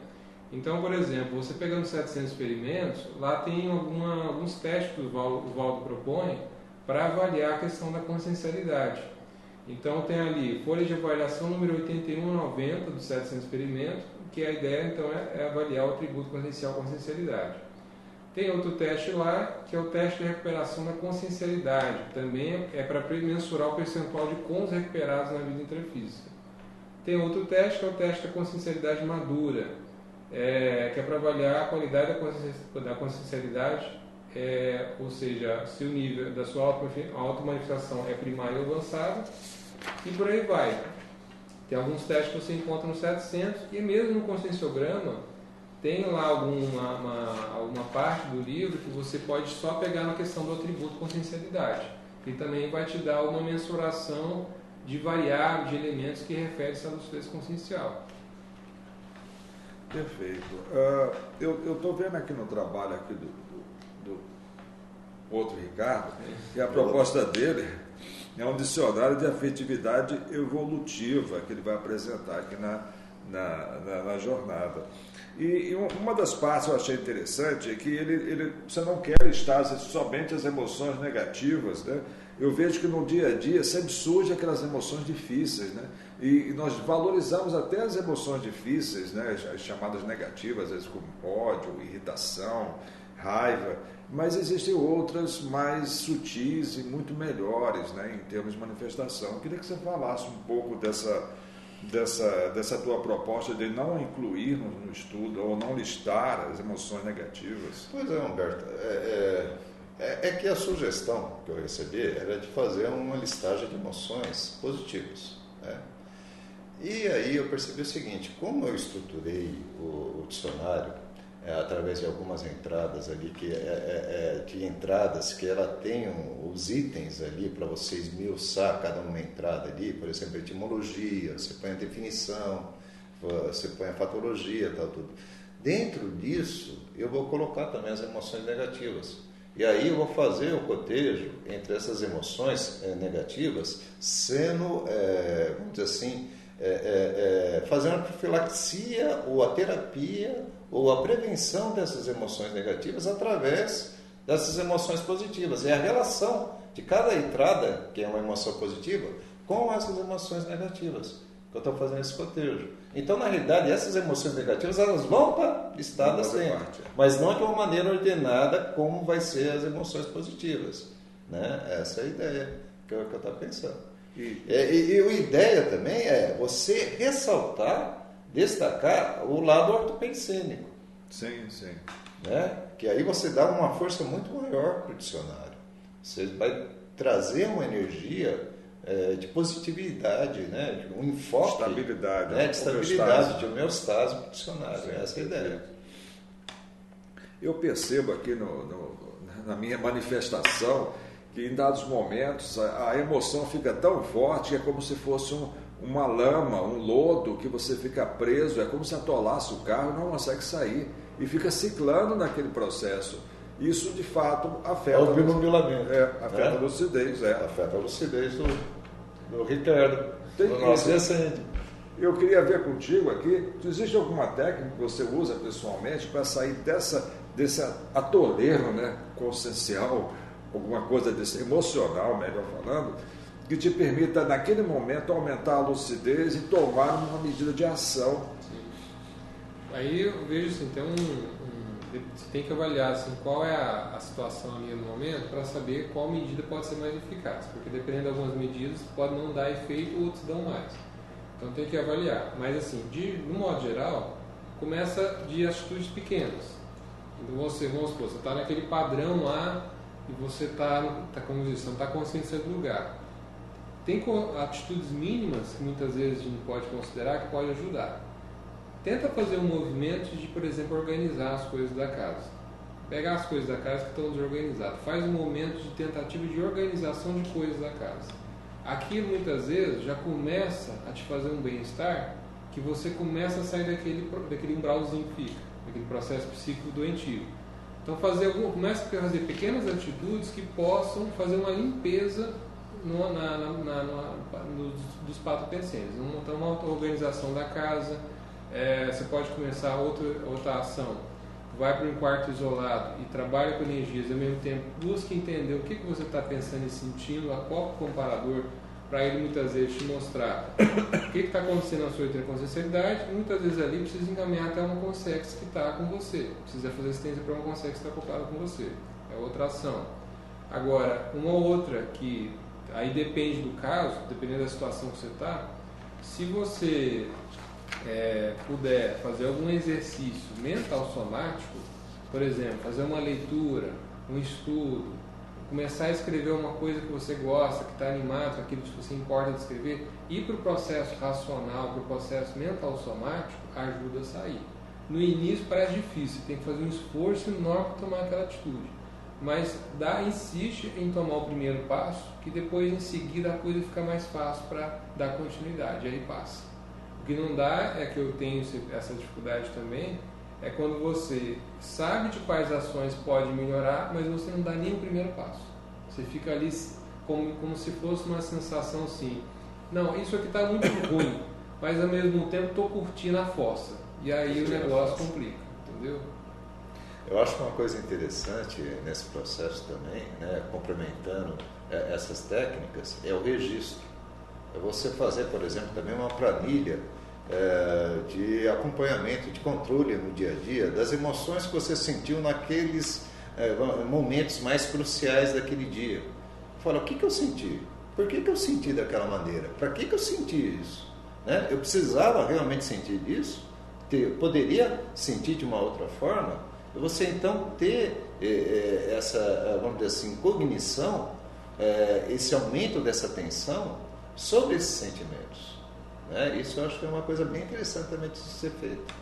Então, por exemplo, você pegando 700 experimentos, lá tem alguns testes que o Valdo propõe para avaliar a questão da consciencialidade. Então, tem ali folha de avaliação número 81 a 90 dos 700 experimentos, que a ideia, então, é avaliar o atributo consciencial consciencialidade. Tem outro teste lá, que é o teste de recuperação da consciencialidade. Também é para mensurar o percentual de cons recuperados na vida intrafísica. Tem outro teste, que é o teste da consciencialidade madura, que é para avaliar a qualidade da consciencialidade, ou seja, se o nível da sua automanifestação é primário ou avançado, e por aí vai. Tem alguns testes que você encontra no 700, e mesmo no conscienciograma, tem lá alguma parte do livro que você pode só pegar na questão do atributo consciencialidade, que também vai te dar uma mensuração de variáveis, de elementos que referem-se à lucidez consciencial. Perfeito. Eu estou vendo aqui no trabalho aqui do outro Ricardo, que a proposta dele é um dicionário de afetividade evolutiva que ele vai apresentar aqui na jornada. E uma das partes eu achei interessante é que você não quer listar somente as emoções negativas, né? Eu vejo que no dia a dia sempre surgem aquelas emoções difíceis, né? E nós valorizamos até as emoções difíceis, né? As chamadas negativas, às vezes como ódio, irritação, raiva, mas existem outras mais sutis e muito melhores, né? Em termos de manifestação. Eu queria que você falasse um pouco dessa tua proposta de não incluir no estudo ou não listar as emoções negativas. Pois é, Humberto. É que a sugestão que eu recebi era de fazer uma listagem de emoções positivas, né? E aí eu percebi o seguinte: como eu estruturei o dicionário através de algumas entradas ali, de entradas que ela tem os itens ali para você esmiuçar cada uma entrada ali, por exemplo, etimologia, você põe a definição, você põe a fatologia, tal, tudo. Dentro disso, eu vou colocar também as emoções negativas. E aí eu vou fazer o cotejo entre essas emoções negativas, sendo, vamos dizer assim, fazendo a profilaxia ou a terapia ou a prevenção dessas emoções negativas através dessas emoções positivas. E a relação de cada entrada, que é uma emoção positiva, com essas emoções negativas, que eu estou fazendo esse cotejo. Então, na realidade, essas emoções negativas elas vão estar listadas sempre, mas não de uma maneira ordenada como vai ser as emoções positivas, né? Essa é a ideia que eu estava pensando. E a ideia também é você ressaltar, destacar o lado ortopensênico. Sim, sim. Né? Que aí você dá uma força muito maior para o dicionário. Você vai trazer uma energia de positividade, né? Um enfoque, estabilidade, né? De estabilidade, de homeostase para o dicionário. Sim, essa é a ideia. Eu percebo aqui na minha manifestação que em dados momentos a emoção fica tão forte que é como se fosse uma lama, um lodo que você fica preso, é como se atolasse o carro e não consegue sair e fica ciclando naquele processo. Isso de fato afeta o bilumilamento. Afeta a lucidez. Afeta a lucidez do Ricardo, do nosso recente. Eu queria ver contigo aqui, existe alguma técnica que você usa pessoalmente para sair desse atoleiro, né, consciencial, alguma coisa desse emocional, melhor falando, que te permita naquele momento aumentar a lucidez e tomar uma medida de ação? Sim. Aí eu vejo assim, você tem que avaliar assim, qual é a situação ali no momento para saber qual medida pode ser mais eficaz, porque dependendo de algumas medidas pode não dar efeito, outros dão mais. Então tem que avaliar. Mas assim, no modo geral, começa de atitudes pequenas. Então vamos supor, você está naquele padrão lá e você como diz, você não está consciente do seu lugar. Tem atitudes mínimas que muitas vezes a gente pode considerar que pode ajudar. Tenta fazer um movimento de, por exemplo, organizar as coisas da casa. Pegar as coisas da casa que estão desorganizadas. Faz um momento de tentativa de organização de coisas da casa. Aquilo muitas vezes já começa a te fazer um bem-estar, que você começa a sair daquele umbralzinho que fica, daquele processo psíquico doentio. Então começa a fazer pequenas atitudes que possam fazer uma limpeza dos patopensênios. Então uma organização da casa. Você pode começar outra ação. Vai para um quarto isolado e trabalha com energias, ao mesmo tempo busque entender o que você está pensando e sentindo, a qual comparador, para ele muitas vezes te mostrar o que está acontecendo na sua interconsciencialidade, e muitas vezes ali precisa encaminhar até uma consex que está com você, precisa fazer assistência para uma consex que está acoplada com você, é outra ação. Agora, uma outra que aí depende do caso, dependendo da situação que você está, se você puder fazer algum exercício mental somático, por exemplo, fazer uma leitura, um estudo, começar a escrever uma coisa que você gosta, que está animado, aquilo que você importa de escrever, ir para o processo racional, para o processo mental somático, ajuda a sair. No início parece difícil, tem que fazer um esforço enorme para tomar aquela atitude, mas insiste em tomar o primeiro passo, que depois em seguida a coisa fica mais fácil para dar continuidade, aí passa. O que não dá é que eu tenho essa dificuldade também, é quando você sabe de quais ações pode melhorar, mas você não dá nem o primeiro passo. Você fica ali como se fosse uma sensação assim, não, isso aqui está muito ruim, mas ao mesmo tempo estou curtindo a fossa. e aí o negócio complica, entendeu? Eu acho que uma coisa interessante nesse processo também, né, complementando essas técnicas, é o registro. É você fazer, por exemplo, também uma planilha de acompanhamento, de controle no dia a dia, das emoções que você sentiu naqueles momentos mais cruciais daquele dia. Fala, o que eu senti? Por que eu senti daquela maneira? Para que eu senti isso? Né? Eu precisava realmente sentir isso? Poderia sentir de uma outra forma? Você então ter essa, vamos dizer assim, cognição, esse aumento dessa atenção sobre esses sentimentos. Né? Isso eu acho que é uma coisa bem interessante também de ser feito.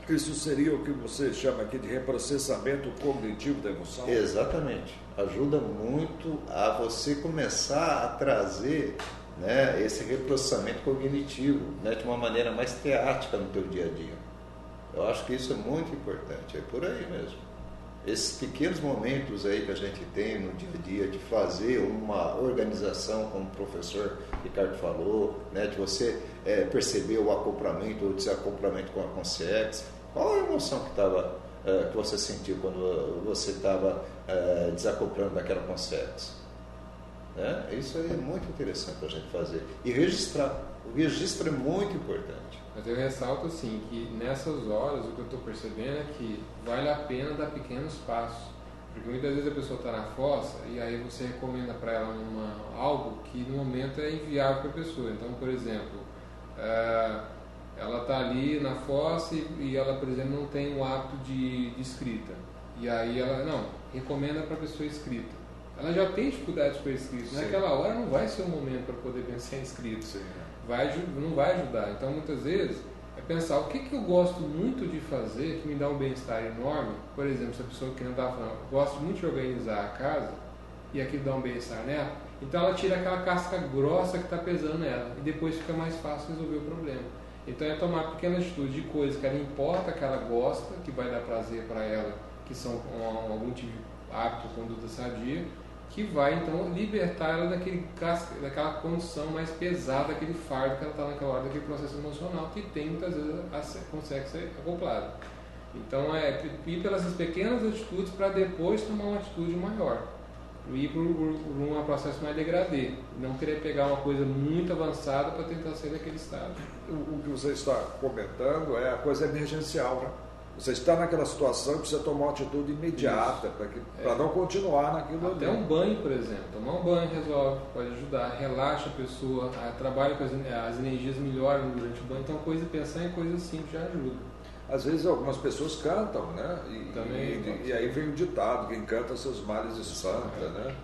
Isso seria o que você chama aqui de reprocessamento cognitivo da emoção? Exatamente. Ajuda muito a você começar a trazer, né, esse reprocessamento cognitivo, né, de uma maneira mais teática no teu dia a dia. Eu acho que isso é muito importante, é por aí mesmo. Esses pequenos momentos aí que a gente tem no dia a dia de fazer uma organização, como o professor Ricardo falou, né, de você perceber o acoplamento ou desacoplamento com a consciência. Qual a emoção que você sentiu quando você estava desacoplando daquela consciência? Né? Isso é muito interessante para a gente fazer. E registrar. O registro é muito importante. Mas eu ressalto assim, que nessas horas o que eu estou percebendo é que vale a pena dar pequenos passos. Porque muitas vezes a pessoa está na fossa e aí você recomenda para ela algo que no momento é inviável para a pessoa. Então, por exemplo, ela está ali na fossa e ela, por exemplo, não tem o hábito de escrita. E aí ela, não, recomenda para a pessoa escrita. Ela já tem dificuldades com a escrita. Naquela hora não vai ser o momento para poder pensar em escrita. Não vai ajudar. Então, muitas vezes, é pensar o que eu gosto muito de fazer, que me dá um bem-estar enorme. Por exemplo, se a pessoa que não estava falando, gosta muito de organizar a casa, e aquilo dá um bem-estar nela, então ela tira aquela casca grossa que está pesando nela, e depois fica mais fácil resolver o problema. Então, é tomar pequenas atitudes de coisas que ela importa, que ela gosta, que vai dar prazer para ela, que são algum tipo de hábito, conduta sadia, que vai então libertar ela daquela condição mais pesada, daquele fardo que ela está naquela hora, daquele processo emocional que tem muitas vezes consegue ser acoplado. Então é ir pelas pequenas atitudes para depois tomar uma atitude maior, ir por um processo mais degradê, não querer pegar uma coisa muito avançada para tentar sair daquele estado. O que você está comentando é a coisa emergencial, né? Você está naquela situação e precisa tomar uma atitude imediata para não continuar naquilo ali. Até um banho, por exemplo. Tomar um banho resolve, pode ajudar, relaxa a pessoa, trabalha com as energias, melhoram durante o banho. Então, pensar em coisas simples já ajuda. Às vezes algumas pessoas cantam, né? E aí vem o ditado, quem canta seus males espanta, né?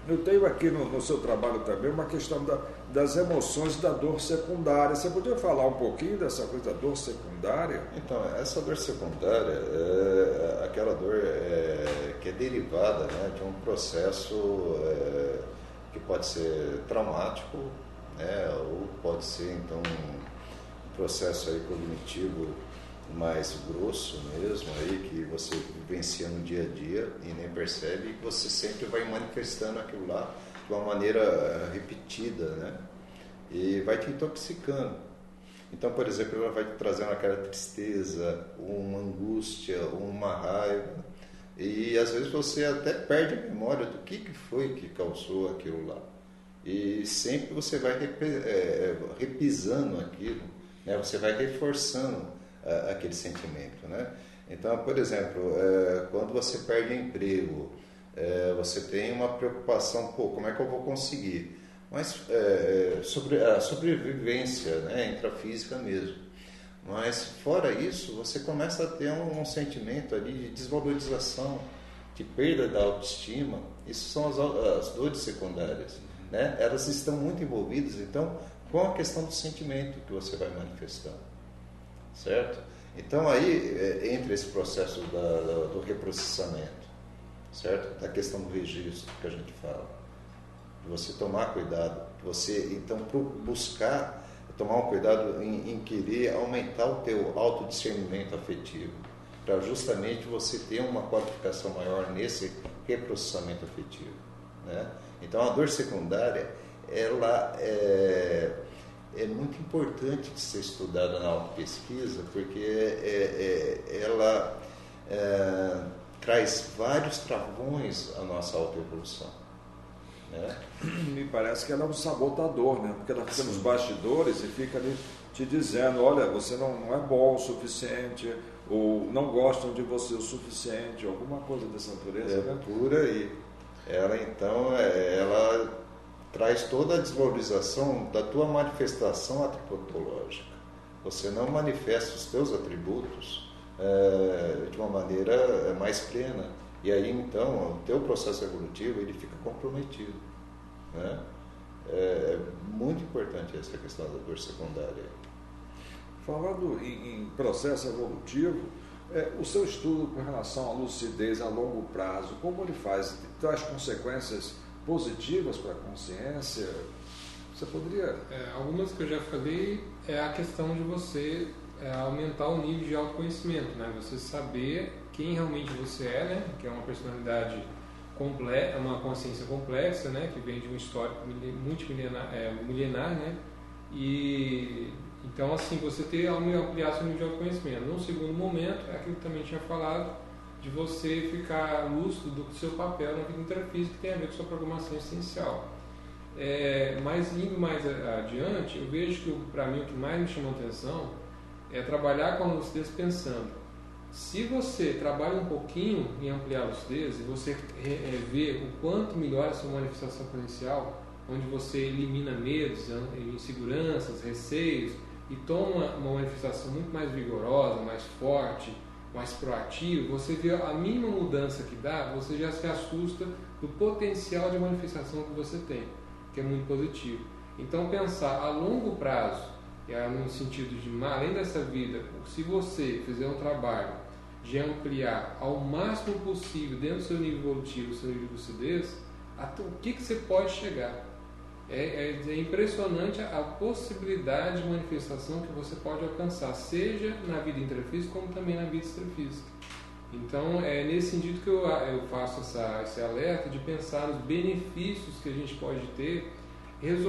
Eu tenho aqui no seu trabalho também uma questão das emoções e da dor secundária. Você podia falar um pouquinho dessa coisa da dor secundária? Então, essa dor secundária é aquela dor que é derivada, né, de um processo que pode ser traumático, né, ou pode ser, então, um processo aí cognitivo mais grosso mesmo, aí, que você vivencia no dia a dia e nem percebe, e que você sempre vai manifestando aquilo lá de uma maneira repetida, né? E vai te intoxicando. Então, por exemplo, ela vai te trazendo aquela tristeza, uma angústia, uma raiva, e às vezes você até perde a memória do que foi que causou aquilo lá. E sempre você vai repisando aquilo, né? Você vai reforçando aquele sentimento, né? Então, por exemplo, quando você perde emprego, você tem uma preocupação, como é que eu vou conseguir? Mas sobre a sobrevivência, né, intrafísica mesmo. Mas fora isso, você começa a ter um sentimento ali de desvalorização, de perda da autoestima. Isso são as dores secundárias, né? Elas estão muito envolvidas, então, com a questão do sentimento que você vai manifestando. Certo? Então aí entra esse processo do reprocessamento, certo? Da questão do registro que a gente fala, de você tomar cuidado, de você então buscar tomar um cuidado em querer aumentar o teu autodiscernimento afetivo, para justamente você ter uma qualificação maior nesse reprocessamento afetivo, né? Então a dor secundária, ela é muito importante de ser estudada na autopesquisa, porque ela traz vários travões à nossa autoevolução. Né? Me parece que ela é um sabotador, né? Porque ela fica nos bastidores e fica ali te dizendo, olha, você não é bom o suficiente, ou não gostam de você o suficiente, alguma coisa dessa natureza. Né? Por aí. Ela, então, ela traz toda a desvalorização da tua manifestação atributológica. Você não manifesta os teus atributos de uma maneira mais plena. E aí, então, o teu processo evolutivo ele fica comprometido. Né? É muito importante essa questão da dor secundária. Falando em processo evolutivo, o seu estudo com relação à lucidez a longo prazo, como ele faz? Traz consequências positivas para a consciência? Você poderia... Algumas que eu já falei é a questão de você aumentar o nível de autoconhecimento, né? Você saber quem realmente você é, né? Que é uma personalidade completa, uma consciência complexa, né? Que vem de um histórico milenar, né? E então, assim, você ter ampliar seu nível de autoconhecimento. Num segundo momento, é aquilo que também tinha falado, de você ficar lúcido do seu papel na vida intrafísica, que tem a ver com sua programação essencial. Mas indo mais adiante, eu vejo que para mim o que mais me chamou a atenção é trabalhar com a lucidez pensando. Se você trabalha um pouquinho em ampliar a lucidez e você vê o quanto melhora a sua manifestação potencial, onde você elimina medos, inseguranças, receios e toma uma manifestação muito mais vigorosa, mais forte, mais proativa, você vê a mínima mudança que dá, você já se assusta do potencial de manifestação que você tem, que é muito positivo. Então pensar a longo prazo, no sentido de, além dessa vida, se você fizer um trabalho de ampliar ao máximo possível dentro do seu nível evolutivo, do seu nível de lucidez, até o que você pode chegar. É impressionante a possibilidade de manifestação que você pode alcançar, seja na vida intrafísica como também na vida extrafísica. Então, é nesse sentido que eu faço esse alerta de pensar nos benefícios que a gente pode ter,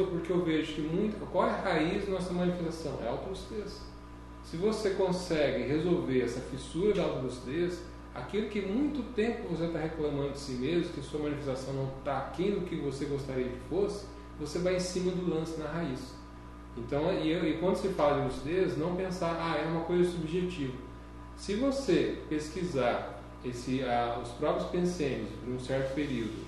porque eu vejo que qual é a raiz da nossa manifestação? É a autolucidez. Se você consegue resolver essa fissura da autolucidez, aquilo que muito tempo você está reclamando de si mesmo, que sua manifestação não está aquém do que você gostaria que fosse, você vai em cima do lance na raiz. Então, e quando se fala de lucidez, não pensar, é uma coisa subjetiva. Se você pesquisar os próprios pensênios por um certo período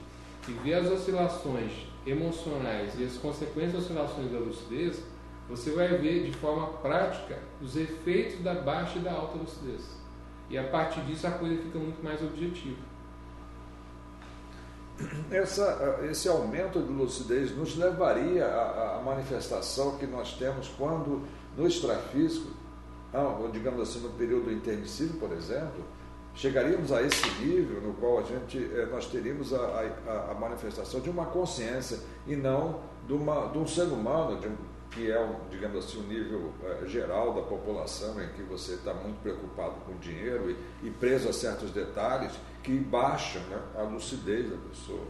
e ver as oscilações emocionais e as consequências das oscilações da lucidez, você vai ver de forma prática os efeitos da baixa e da alta lucidez. E a partir disso a coisa fica muito mais objetiva. Esse aumento de lucidez nos levaria à manifestação que nós temos quando no extrafísico, digamos assim, no período intermissivo, por exemplo, chegaríamos a esse nível no qual nós teríamos a manifestação de uma consciência e não de um ser humano, que é, digamos assim, um nível geral da população, em que você está muito preocupado com o dinheiro e preso a certos detalhes que baixam, né, a lucidez da pessoa.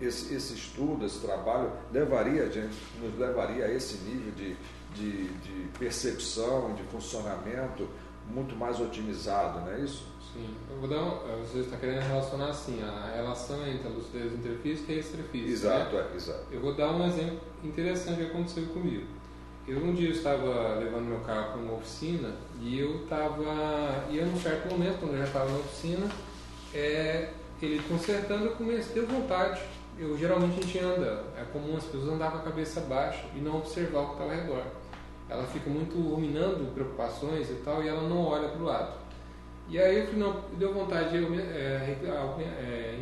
Esse estudo, esse trabalho nos levaria a esse nível de percepção, de funcionamento muito mais otimizado, não é isso? Sim. Você está querendo relacionar assim, a relação entre a lucidez intrafísica e extrafísica. Exato, né? Exato. Eu vou dar um exemplo interessante que aconteceu comigo. Um dia eu estava levando meu carro para uma oficina e eu ia num certo momento, quando eu já estava na oficina, ele consertando, eu comecei a ter vontade. Geralmente a gente anda, é comum as pessoas andar com a cabeça baixa e não observar o que está ao redor. Ela fica muito ruminando preocupações e tal, e ela não olha para o lado. E aí eu falei, não, deu vontade de eu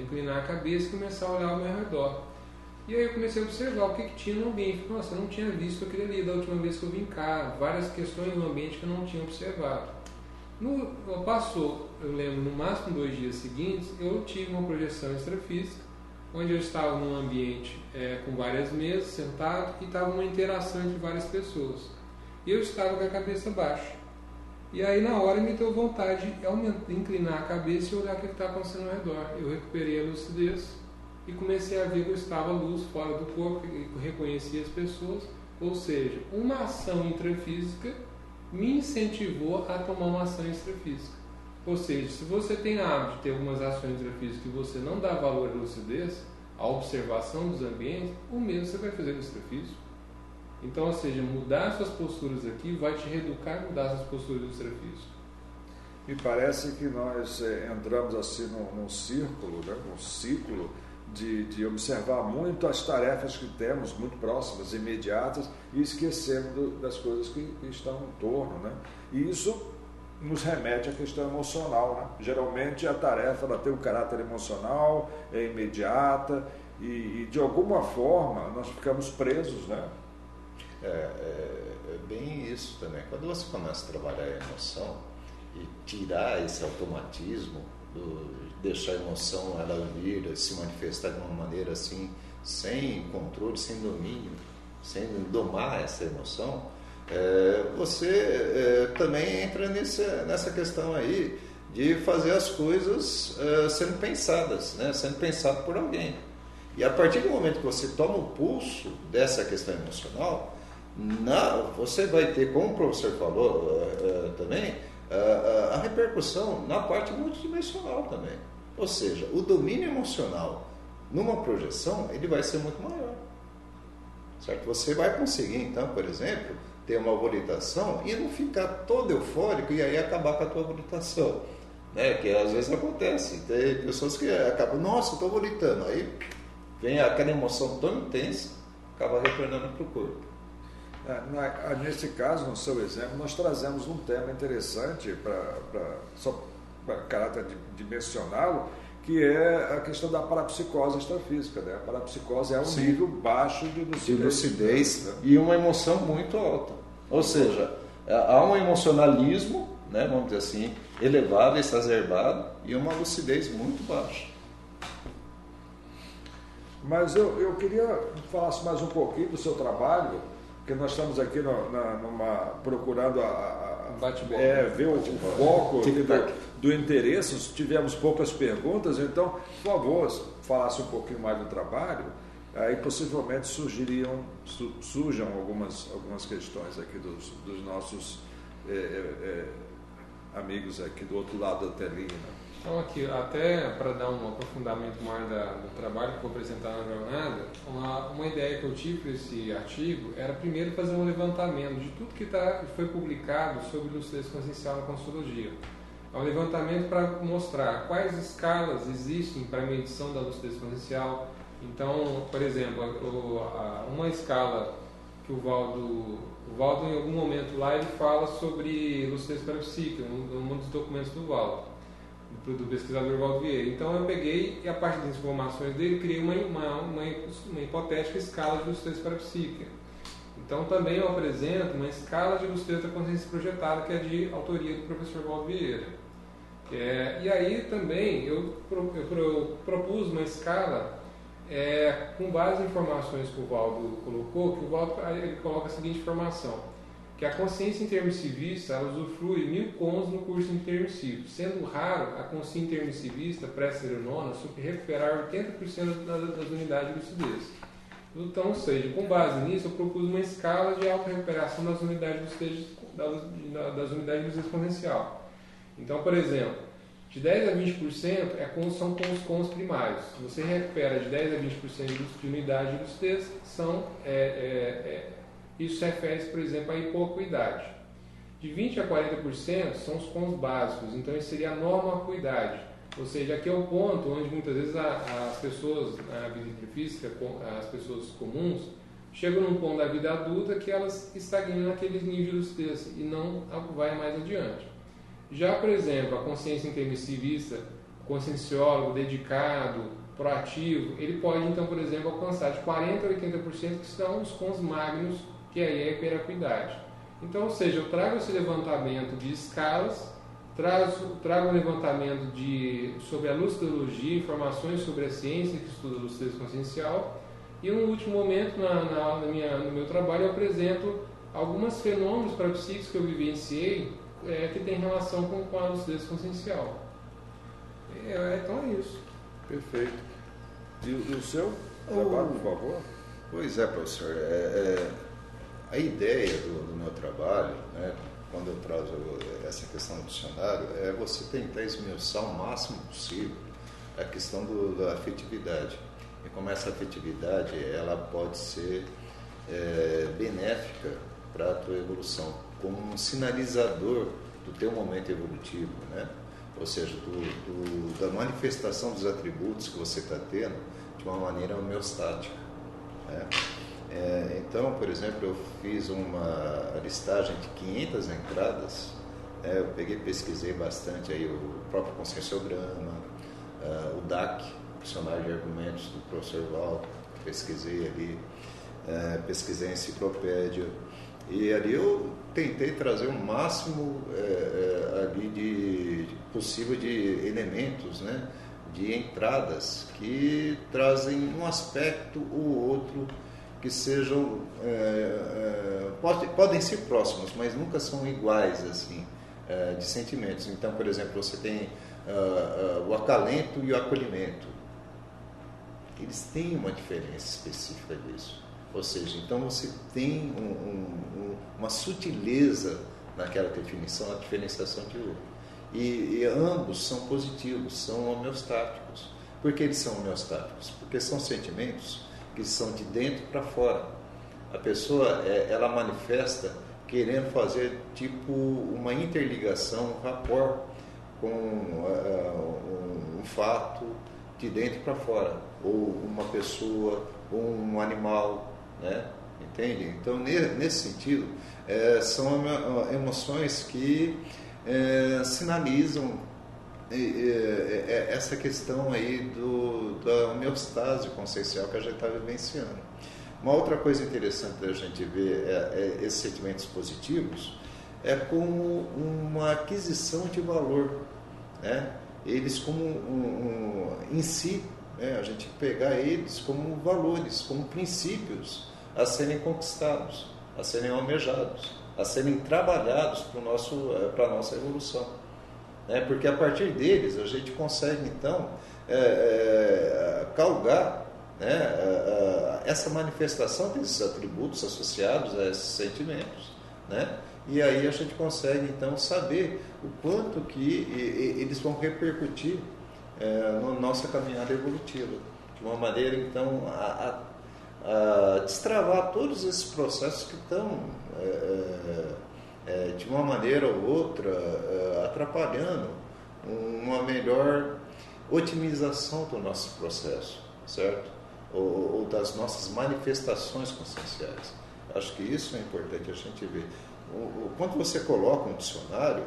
inclinar a cabeça e começar a olhar ao meu redor. E aí eu comecei a observar o que tinha no ambiente. Nossa, eu não tinha visto aquilo ali da última vez que eu vim cá, várias questões no ambiente que eu não tinha observado. Eu lembro, no máximo 2 dias seguintes, eu tive uma projeção extrafísica, onde eu estava num ambiente com várias mesas, sentado, e estava uma interação entre várias pessoas. E eu estava com a cabeça baixa. E aí na hora me deu vontade de inclinar a cabeça e olhar o que estava acontecendo ao redor. Eu recuperei a lucidez e comecei a ver que eu estava luz fora do corpo, reconheci as pessoas, Ou seja, uma ação intrafísica me incentivou a tomar uma ação extrafísica. Ou seja, se você tem hábito de ter algumas ações intrafísicas e você não dá valor à lucidez, à observação dos ambientes, o mesmo você vai fazer no extrafísico. Então, ou seja, mudar suas posturas aqui vai te reeducar a mudar suas posturas do extrafísico. Me parece que nós entramos assim num círculo, né? Num ciclo de observar muito as tarefas que temos, muito próximas, imediatas, e esquecendo das coisas que estão em torno, né? E isso nos remete à questão emocional, né? Geralmente a tarefa ela tem um caráter emocional, é imediata, e de alguma forma nós ficamos presos, né? É bem isso também. Quando você começa a trabalhar a emoção e tirar esse automatismo, deixar a emoção ela vir, se manifestar de uma maneira assim, sem controle, sem domínio, sem domar essa emoção, você também entra nessa questão aí de fazer as coisas sendo pensadas, né? Sendo pensado por alguém. E a partir do momento que você toma o pulso dessa questão emocional, você vai ter, como o professor falou também, a repercussão na parte multidimensional também. Ou seja, o domínio emocional numa projeção ele vai ser muito maior. Certo? Você vai conseguir, então, por exemplo, ter uma volitação e não ficar todo eufórico e aí acabar com a tua volitação. Né? Que às vezes acontece. Tem pessoas que acabam, nossa, estou volitando. Aí vem aquela emoção tão intensa, acaba retornando para o corpo. Nesse caso, no seu exemplo, nós trazemos um tema interessante só para caráter dimensional, que é a questão da parapsicose extrafísica. Né? A parapsicose é um Sim. nível baixo de lucidez, né? E uma emoção muito alta. Ou seja, há um emocionalismo, né, vamos dizer assim, elevado, exacerbado, e uma lucidez muito baixa. Mas eu queria que falasse mais um pouquinho do seu trabalho, porque nós estamos aqui procurando ver o foco do interesse. Tivemos poucas perguntas, então, por favor, falasse um pouquinho mais do trabalho, aí possivelmente surjam algumas questões aqui dos nossos amigos aqui do outro lado da telinha. Então aqui, até para dar um aprofundamento maior do trabalho que vou apresentar na jornada, uma ideia que eu tive para esse artigo era primeiro fazer um levantamento de tudo que foi publicado sobre lucidez consciencial na Consciologia. É um levantamento para mostrar quais escalas existem para a medição da lucidez consciencial. Então, por exemplo, uma escala que o Valdo em algum momento lá ele fala sobre lucidez parapsíquica, um dos documentos do Valdo, do pesquisador Valdo Vieira. Então eu peguei e a partir das informações dele criei uma hipotética escala de lucidez parapsíquica. Então também eu apresento uma escala de lucidez da consciência projetada que é de autoria do professor Valdo Vieira. E aí também eu propus uma escala com base em informações que o Valdo colocou, que o Valdo ele coloca a seguinte informação: que a consciência intermissivista ela usufrui 1000 cons no curso intermissivo, sendo raro a consciência intermissivista pré-serenona recuperar 80% das unidades de lucidez. Então, ou seja, com base nisso, eu propus uma escala de auto-recuperação das unidades de lucidez consciencial. Então, por exemplo, de 10 a 20% são com os cons primários. Se você recupera de 10 a 20% de unidade de lucidez, isso se refere, por exemplo, à hipoacuidade. De 20% a 40% são os cons básicos, então isso seria a normoacuidade. Ou seja, aqui é o ponto onde muitas vezes as pessoas, na vida intrafísica, as pessoas comuns, chegam num ponto da vida adulta que elas estagnam naquele nível de lucidez e não vai mais adiante. Já, por exemplo, a consciência intermissivista, conscienciólogo, dedicado, proativo, ele pode, então, por exemplo, alcançar de 40% a 80% que são os cons magnos, que aí é a hiperacuidade. Então, ou seja, eu trago esse levantamento de escalas, trago um levantamento sobre a lucidologia, informações sobre a ciência que estuda a lucidez consciencial, e no último momento, no meu trabalho, eu apresento alguns fenômenos parapsíquicos que eu vivenciei que tem relação com a lucidez consciencial. Então é isso. Perfeito. E o seu trabalho, por favor? Pois é, professor. A ideia do meu trabalho, né, quando eu trago essa questão do dicionário, é você tentar esmiuçar o máximo possível a questão da afetividade. E como essa afetividade ela pode ser benéfica para a tua evolução, como um sinalizador do teu momento evolutivo, né? Ou seja, da manifestação dos atributos que você está tendo de uma maneira homeostática, né? Então, por exemplo, eu fiz uma listagem de 500 entradas, eu pesquisei bastante aí o próprio conscienciograma, o DAC, Dicionário de Argumentos do professor Val, pesquisei ali, pesquisei a enciclopédia, e ali eu tentei trazer o máximo ali possível de elementos, né, de entradas que trazem um aspecto ou outro que sejam podem ser próximos, mas nunca são iguais assim, de sentimentos. Então, por exemplo, você tem o acalento e o acolhimento. Eles têm uma diferença específica disso. Ou seja, então você tem uma sutileza naquela definição, a diferenciação de um. E ambos são positivos, são homeostáticos. Por que eles são homeostáticos? Porque são sentimentos que são de dentro para fora. A pessoa, ela manifesta querendo fazer tipo uma interligação, um rapport com um fato de dentro para fora, ou uma pessoa, ou um animal, né? Entende? Então, nesse sentido, são emoções que sinalizam essa questão aí da homeostase consciencial que a gente está vivenciando. Uma outra coisa interessante da gente ver esses sentimentos positivos é como uma aquisição de valor, né? Eles como em si, né? A gente pegar eles como valores, como princípios a serem conquistados, a serem almejados, a serem trabalhados para a nossa evolução, né? Porque a partir deles a gente consegue então galgar, né, essa manifestação desses atributos associados a esses sentimentos, né? E aí a gente consegue então saber o quanto que eles vão repercutir na nossa caminhada evolutiva, de uma maneira então a destravar todos esses processos que estão de uma maneira ou outra atrapalhando uma melhor otimização do nosso processo, certo? Ou das nossas manifestações conscienciais. Acho que isso é importante a gente ver. Quando você coloca um dicionário,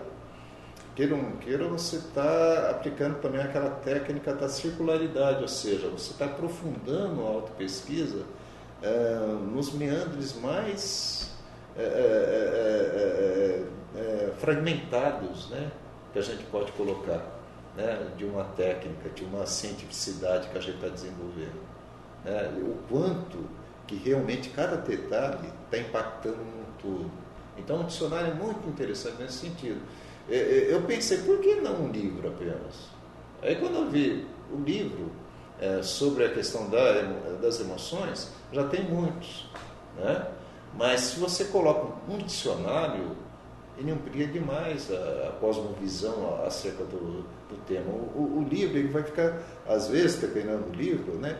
queira ou não queira, você está aplicando também aquela técnica da circularidade, ou seja, você está aprofundando a autopesquisa nos meandros mais fragmentados, né, que a gente pode colocar, né, de uma técnica, de uma cientificidade que a gente está desenvolvendo, né, o quanto que realmente cada detalhe está impactando no todo. Então, o dicionário é muito interessante nesse sentido. Eu pensei, por que não um livro apenas? Aí, quando eu vi o livro sobre a questão das emoções, já tem muitos, né? Mas se você coloca um dicionário, ele amplia demais a cosmovisão acerca do tema. O livro ele vai ficar, às vezes, dependendo do livro, né?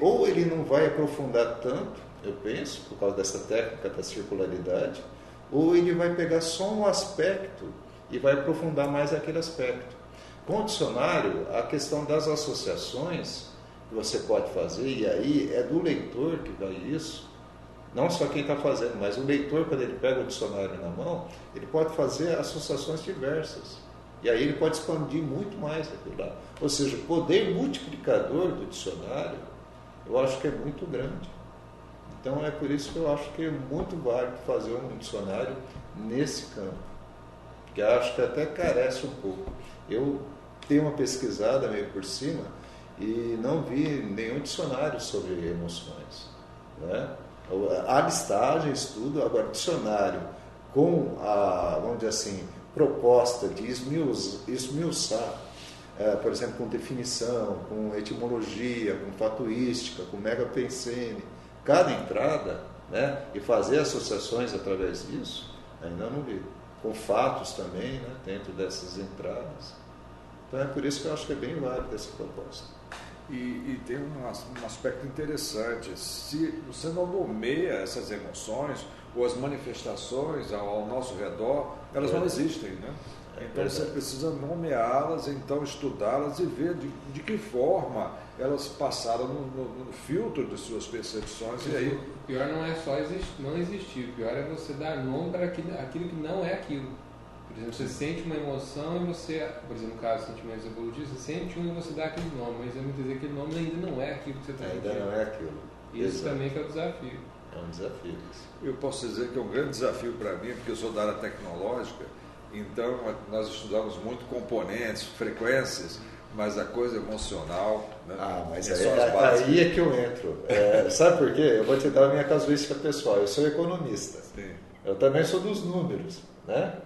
Ou ele não vai aprofundar tanto, eu penso, por causa dessa técnica da circularidade, ou ele vai pegar só um aspecto e vai aprofundar mais aquele aspecto. Com o dicionário, a questão das associações que você pode fazer, e aí é do leitor que vai isso, não só quem está fazendo, mas o leitor, quando ele pega o dicionário na mão, ele pode fazer associações diversas. E aí ele pode expandir muito mais aquilo lá. Ou seja, o poder multiplicador do dicionário, eu acho que é muito grande. Então é por isso que eu acho que é muito válido fazer um dicionário nesse campo, que eu acho que até carece um pouco. Eu tenho uma pesquisada meio por cima e não vi nenhum dicionário sobre emoções, né? Há listagens, tudo, agora dicionário com a, vamos dizer assim, proposta de esmiuçar, por exemplo, com definição, com etimologia, com fatuística, com megapensene, cada entrada né? E fazer associações através disso, ainda não vi. Com fatos também, né? Dentro dessas entradas. Então é por isso que eu acho que é bem válida essa proposta. E tem um aspecto interessante. Se você não nomeia essas emoções ou as manifestações ao nosso redor, elas não existem, né? Então você precisa nomeá-las, então estudá-las e ver de que forma elas passaram no filtro de suas percepções. E aí... O pior não é só não existir, o pior é você dar nome para aquilo que não é aquilo. Por exemplo, você sente uma emoção e você, por exemplo, no caso de sentimentos evolutivos, você sente um e você dá aquele nome, mas é muitas vezes aquele nome ainda não é aquilo que você está sentindo. Ainda não é aquilo. Isso também que é o desafio. É um desafio. Eu posso dizer que é um grande desafio para mim, porque eu sou da área tecnológica, então nós estudamos muito componentes, frequências, mas a coisa emocional... Né, mas aí é que eu entro. Sabe por quê? Eu vou te dar a minha casuística pessoal. Eu sou economista. Sim. Eu também sou dos números, né?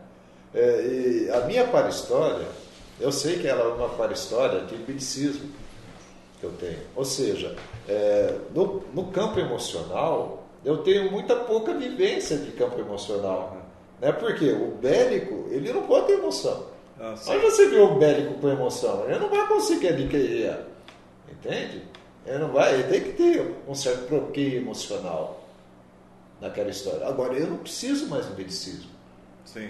E a minha parastória, eu sei que ela é uma parastória de empiricismo que eu tenho. Ou seja, no campo emocional, eu tenho muita pouca vivência de campo emocional. Né? Porque o bélico, ele não pode ter emoção. Mas você vê um bélico com emoção, ele não vai conseguir adquirir. Entende? Ele tem que ter um certo bloqueio emocional naquela história. Agora, eu não preciso mais do medicismo. Sim.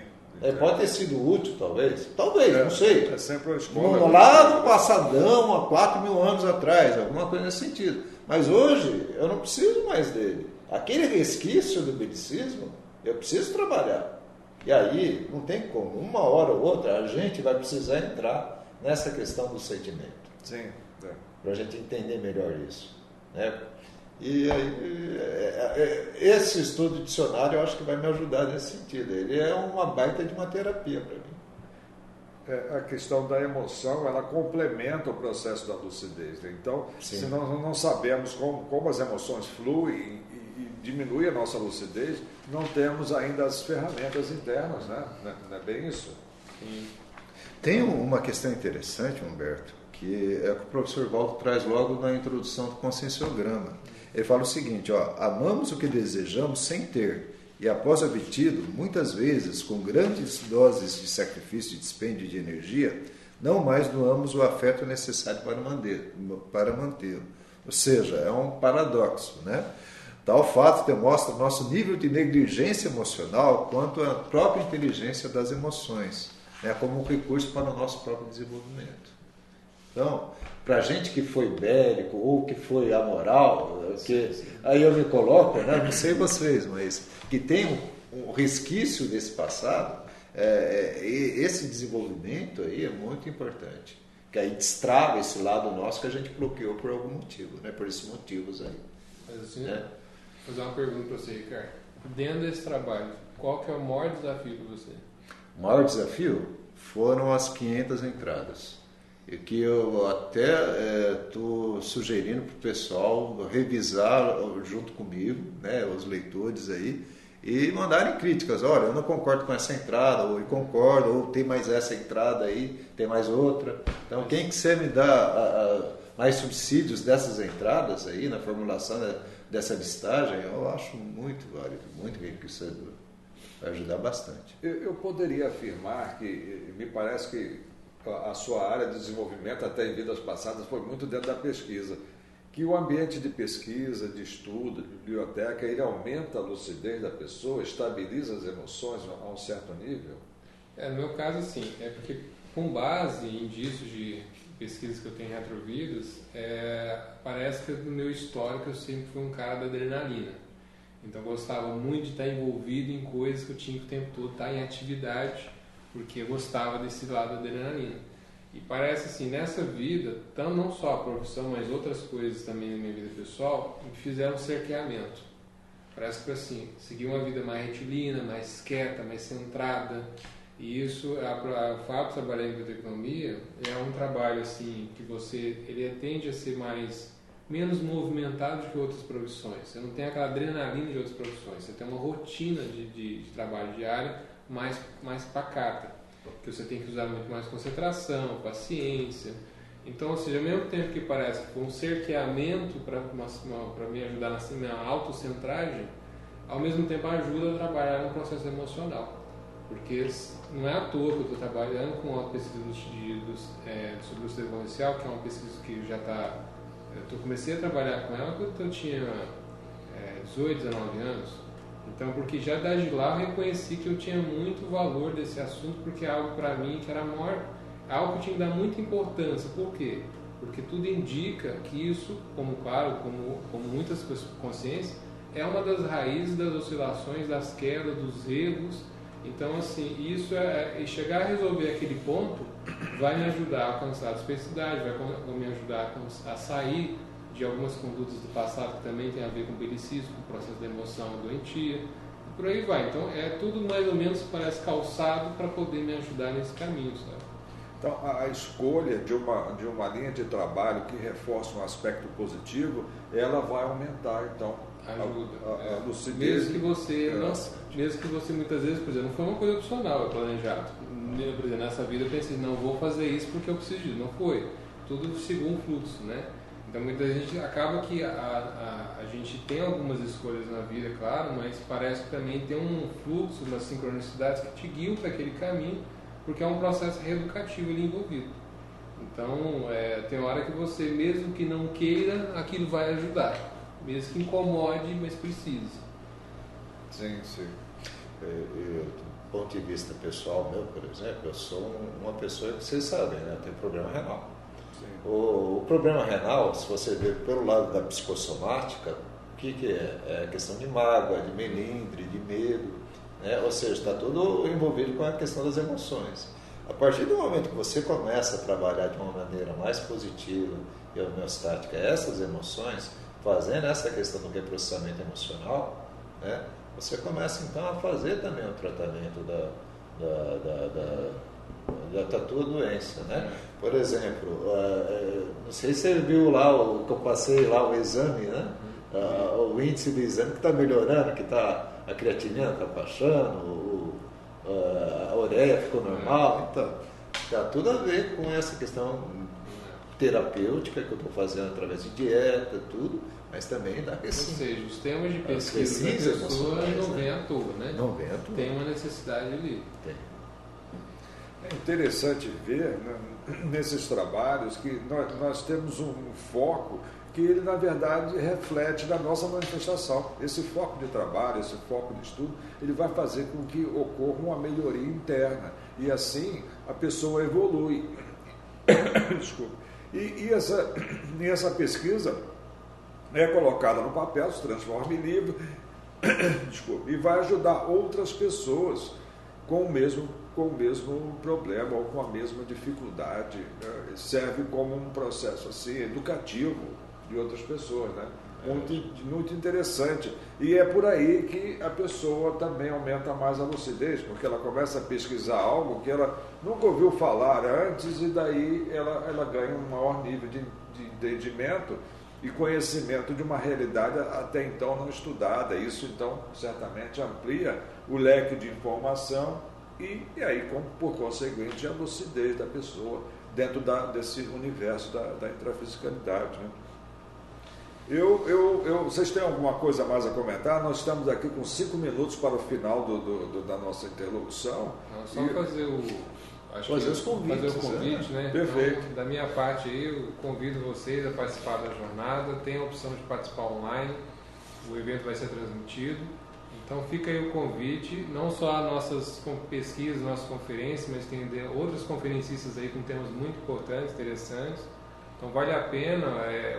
Pode ter sido útil, talvez, não sei. É sempre uma escola. Lá no passadão, há 4.000 anos atrás, alguma coisa nesse sentido. Mas hoje, eu não preciso mais dele. Aquele resquício do medicismo, eu preciso trabalhar. E aí, não tem como, uma hora ou outra, a gente vai precisar entrar nessa questão do sentimento. Sim. Para a gente entender melhor isso. Né? E aí, esse estudo dicionário eu acho que vai me ajudar nesse sentido. Ele é uma baita de uma terapia para mim. A questão da emoção, ela complementa o processo da lucidez. Né? Então, se nós não sabemos como as emoções fluem e diminuem a nossa lucidez, não temos ainda as ferramentas internas, né? Não é bem isso? Sim. Tem uma questão interessante, Humberto, que é o que o professor Waldo traz logo na introdução do conscienciograma. Ele fala o seguinte, amamos o que desejamos sem ter, e após obtido, muitas vezes, com grandes doses de sacrifício e dispêndio de energia, não mais doamos o afeto necessário para mantê-lo. Ou seja, é um paradoxo, né? Tal fato demonstra nosso nível de negligência emocional quanto à própria inteligência das emoções, né? Como um recurso para o nosso próprio desenvolvimento. Então, para a gente que foi bélico ou que foi amoral, aí eu me coloco, né? Não sei vocês, mas que tem um resquício desse passado, esse desenvolvimento aí é muito importante. Que aí destrava esse lado nosso que a gente bloqueou por algum motivo, né? Por esses motivos aí. Mas assim, vou fazer uma pergunta para você, Ricardo. Dentro desse trabalho, qual que é o maior desafio para você? O maior desafio foram as 500 entradas. E que eu até estou sugerindo para o pessoal revisar junto comigo, né, os leitores aí, e mandarem críticas. Olha, eu não concordo com essa entrada, ou eu concordo, ou tem mais essa entrada aí, tem mais outra. Então, quem quiser me dar mais subsídios dessas entradas aí, na formulação dessa listagem, eu acho muito válido, muito enriquecedor. Vai ajudar bastante. Eu poderia afirmar que, me parece que a sua área de desenvolvimento, até em vidas passadas, foi muito dentro da pesquisa. Que o ambiente de pesquisa, de estudo, de biblioteca, ele aumenta a lucidez da pessoa, estabiliza as emoções a um certo nível? No meu caso, sim. É porque, com base em indícios de pesquisas que eu tenho retrovidos, parece que no meu histórico eu sempre fui um cara da adrenalina. Então, eu gostava muito de estar envolvido em coisas que eu tinha que o tempo todo estar em atividade, porque eu gostava desse lado da adrenalina. E parece assim, nessa vida, não só a profissão, mas outras coisas também na minha vida pessoal, me fizeram um cerqueamento. Parece que assim, seguir uma vida mais retilínea, mais quieta, mais centrada. E isso, o fato de trabalhar em biotecnologia é um trabalho assim, que ele tende a ser menos movimentado que outras profissões. Você não tem aquela adrenalina de outras profissões, você tem uma rotina de trabalho diário mais pacata, que você tem que usar muito mais concentração, paciência. Então, ou seja, ao mesmo tempo que parece que foi um cerqueamento para me ajudar na autocentragem, ao mesmo tempo ajuda a trabalhar no processo emocional. Porque não é à toa que eu estou trabalhando com uma pesquisa sobre o sistema comercial, que é uma pesquisa que já está... Eu comecei a trabalhar com ela quando eu tinha 18, 19 anos. Então, porque já desde lá eu reconheci que eu tinha muito valor desse assunto, porque é algo para mim que era maior, algo que tinha que dar muita importância. Por quê? Porque tudo indica que isso, como muitas pessoas consciência, é uma das raízes das oscilações, das quedas, dos erros. Então, assim, e chegar a resolver aquele ponto vai me ajudar a alcançar a especificidade, vai me ajudar a sair de algumas condutas do passado que também tem a ver com belicismo, com o processo da emoção doentia, e por aí vai. Então, é tudo mais ou menos, parece calçado para poder me ajudar nesse caminho, sabe? Então, a escolha de uma linha de trabalho que reforça um aspecto positivo, ela vai aumentar, então, ajuda. A lucidez. Mesmo que você muitas vezes, por exemplo, não foi uma coisa opcional, é planejado. Por exemplo, nessa vida eu pensei, não vou fazer isso porque eu preciso disso. Não foi. Tudo segundo um fluxo, né? Então muita gente acaba que a gente tem algumas escolhas na vida, claro, mas parece que também tem um fluxo, umas sincronicidades que te guiam para aquele caminho, porque é um processo reeducativo ali envolvido. Então, tem hora que você, mesmo que não queira, aquilo vai ajudar. Mesmo que incomode, mas precise. Sim, sim. Do ponto de vista pessoal meu, por exemplo, eu sou uma pessoa que vocês sabem, né? Eu tenho problema renal. O problema renal, se você ver pelo lado da psicossomática, o que é? É questão de mágoa, de melindre, de medo, né? Ou seja, está tudo envolvido com a questão das emoções. A partir do momento que você começa a trabalhar de uma maneira mais positiva e homeostática essas emoções, fazendo essa questão do reprocessamento emocional, né? Você começa então a fazer também o tratamento da tua doença, né? Por exemplo, não sei se você viu lá o que eu passei lá, o exame, né? O índice do exame que está melhorando, que a creatinina está baixando, a ureia ficou normal, então tem tudo a ver com essa questão terapêutica que eu estou fazendo através de dieta, tudo, mas também da questão. Ou seja, os temas de pesquisa da pessoa não vêm à toa, né? Não vem à toa. Tem uma necessidade ali. Tem. É interessante ver, né, nesses trabalhos que nós temos um foco que ele, na verdade, reflete da nossa manifestação. Esse foco de trabalho, esse foco de estudo, ele vai fazer com que ocorra uma melhoria interna. E assim a pessoa evolui. Desculpa. E essa pesquisa é colocada no papel, se transforma em livro, desculpa, e vai ajudar outras pessoas com o mesmo problema ou com a mesma dificuldade, né? Serve como um processo assim, educativo de outras pessoas, né? Muito interessante. E é por aí que a pessoa também aumenta mais a lucidez, porque ela começa a pesquisar algo que ela nunca ouviu falar antes, e daí ela ganha um maior nível de entendimento e conhecimento de uma realidade até então não estudada. Isso, então, certamente amplia o leque de informação e aí, por conseguinte, a lucidez da pessoa dentro desse universo da intrafisicalidade, né? Vocês têm alguma coisa mais a comentar? Nós estamos aqui com 5 minutos para o final da nossa interlocução. Só fazer os convites. Fazer o convite, né? Perfeito. Então, da minha parte aí, eu convido vocês a participar da jornada. Tem a opção de participar online. O evento vai ser transmitido. Então fica aí o convite, não só as nossas pesquisas, nossas conferências, mas tem outros conferencistas aí com temas muito importantes, interessantes. Então vale a pena,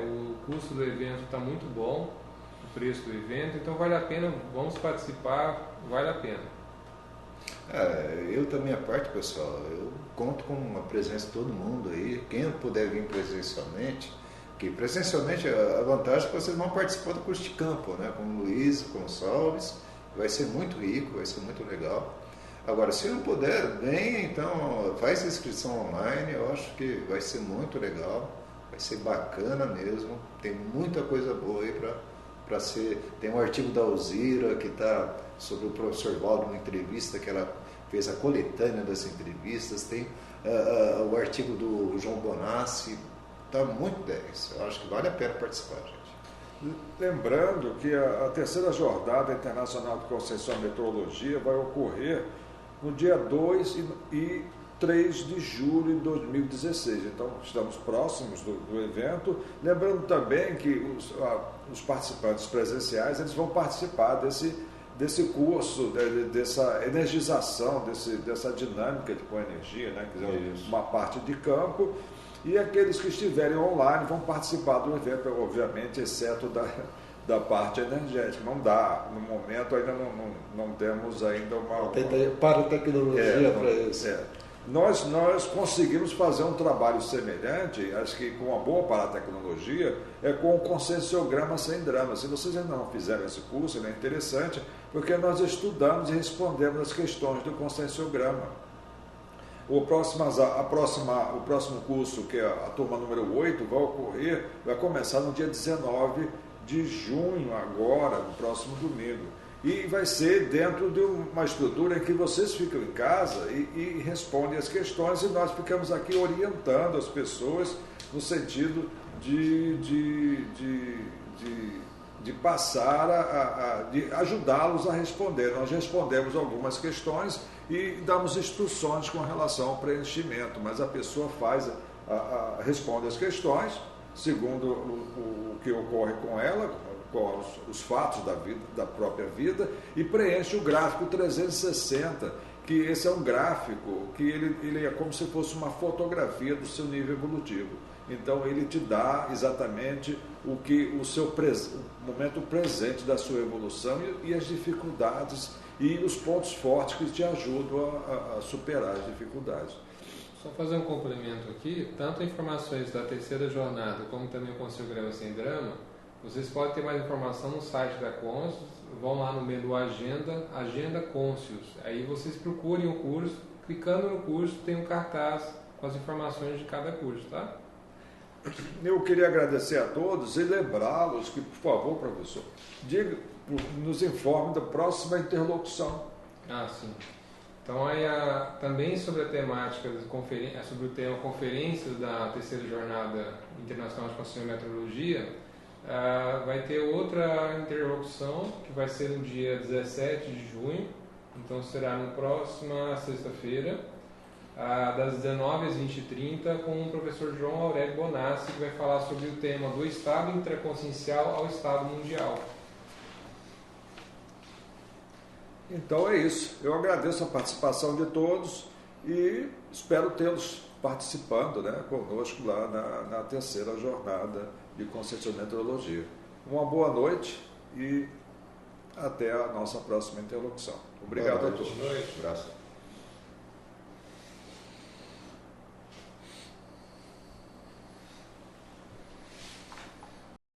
o custo do evento está muito bom, o preço do evento, então vale a pena, vamos participar, vale a pena. Eu da minha parte, pessoal, eu conto com a presença de todo mundo aí, quem puder vir presencialmente, que presencialmente a vantagem é que vocês vão participar do curso de campo, né? Com o Luiz Gonçalves, vai ser muito rico, vai ser muito legal. Agora, se não puder, vem, então faz a inscrição online, eu acho que vai ser muito legal. Vai ser bacana mesmo, tem muita coisa boa aí para ser. Tem um artigo da Alzira que está sobre o professor Valdo, uma entrevista que ela fez a coletânea das entrevistas, tem o artigo do João Bonassi, está muito 10. Eu acho que vale a pena participar, gente. Lembrando que a terceira jornada internacional de Conceição e Meteorologia vai ocorrer no dia 2 e 3 de julho de 2016. Então, estamos próximos do evento. Lembrando também que os participantes presenciais eles vão participar desse curso, dessa energização, dessa dinâmica de coenergia, né? Quer dizer, uma parte de campo. E aqueles que estiverem online vão participar do evento, obviamente, exceto da parte energética. Não dá, no momento ainda não temos ainda uma... Para a tecnologia para isso. Nós conseguimos fazer um trabalho semelhante, acho que com uma boa paratecnologia, com o conscienciograma sem drama. Se vocês ainda não fizeram esse curso, ele é interessante, porque nós estudamos e respondemos as questões do conscienciograma. O próximo curso, que é a turma número 8, vai começar no dia 19 de junho, agora, no próximo domingo. E vai ser dentro de uma estrutura em que vocês ficam em casa e respondem as questões, e nós ficamos aqui orientando as pessoas no sentido de passar de ajudá-los a responder. Nós respondemos algumas questões e damos instruções com relação ao preenchimento, mas a pessoa responde as questões segundo o que ocorre com ela, com os fatos da própria vida, e preenche o gráfico 360, que esse é um gráfico que ele é como se fosse uma fotografia do seu nível evolutivo. Então ele te dá exatamente o seu momento presente da sua evolução e as dificuldades e os pontos fortes que te ajudam a superar as dificuldades. Só fazer um complemento aqui, tanto informações da terceira jornada como também o Conscienciograma Sem Drama, vocês podem ter mais informação no site da Conscius, vão lá no menu Agenda Conscius, aí vocês procurem o curso, clicando no curso tem um cartaz com as informações de cada curso, tá? Eu queria agradecer a todos e lembrá-los que, por favor, professor, nos informe da próxima interlocução. Sim. Então, aí, também sobre a temática, sobre o tema Conferências da Terceira Jornada Internacional de Conscienciação e Meteorologia, vai ter outra interlocução, que vai ser no dia 17 de junho, então será na próxima sexta-feira, das 19 às 20h30, com o professor João Aurélio Bonassi, que vai falar sobre o tema do estado intraconsciencial ao estado mundial. Então é isso. Eu agradeço a participação de todos e espero tê-los participando, né, conosco lá na terceira jornada de Conscienciação e Meteorologia. Uma boa noite e até a nossa próxima interlocução. Obrigado a todos. Boa noite. Um abraço.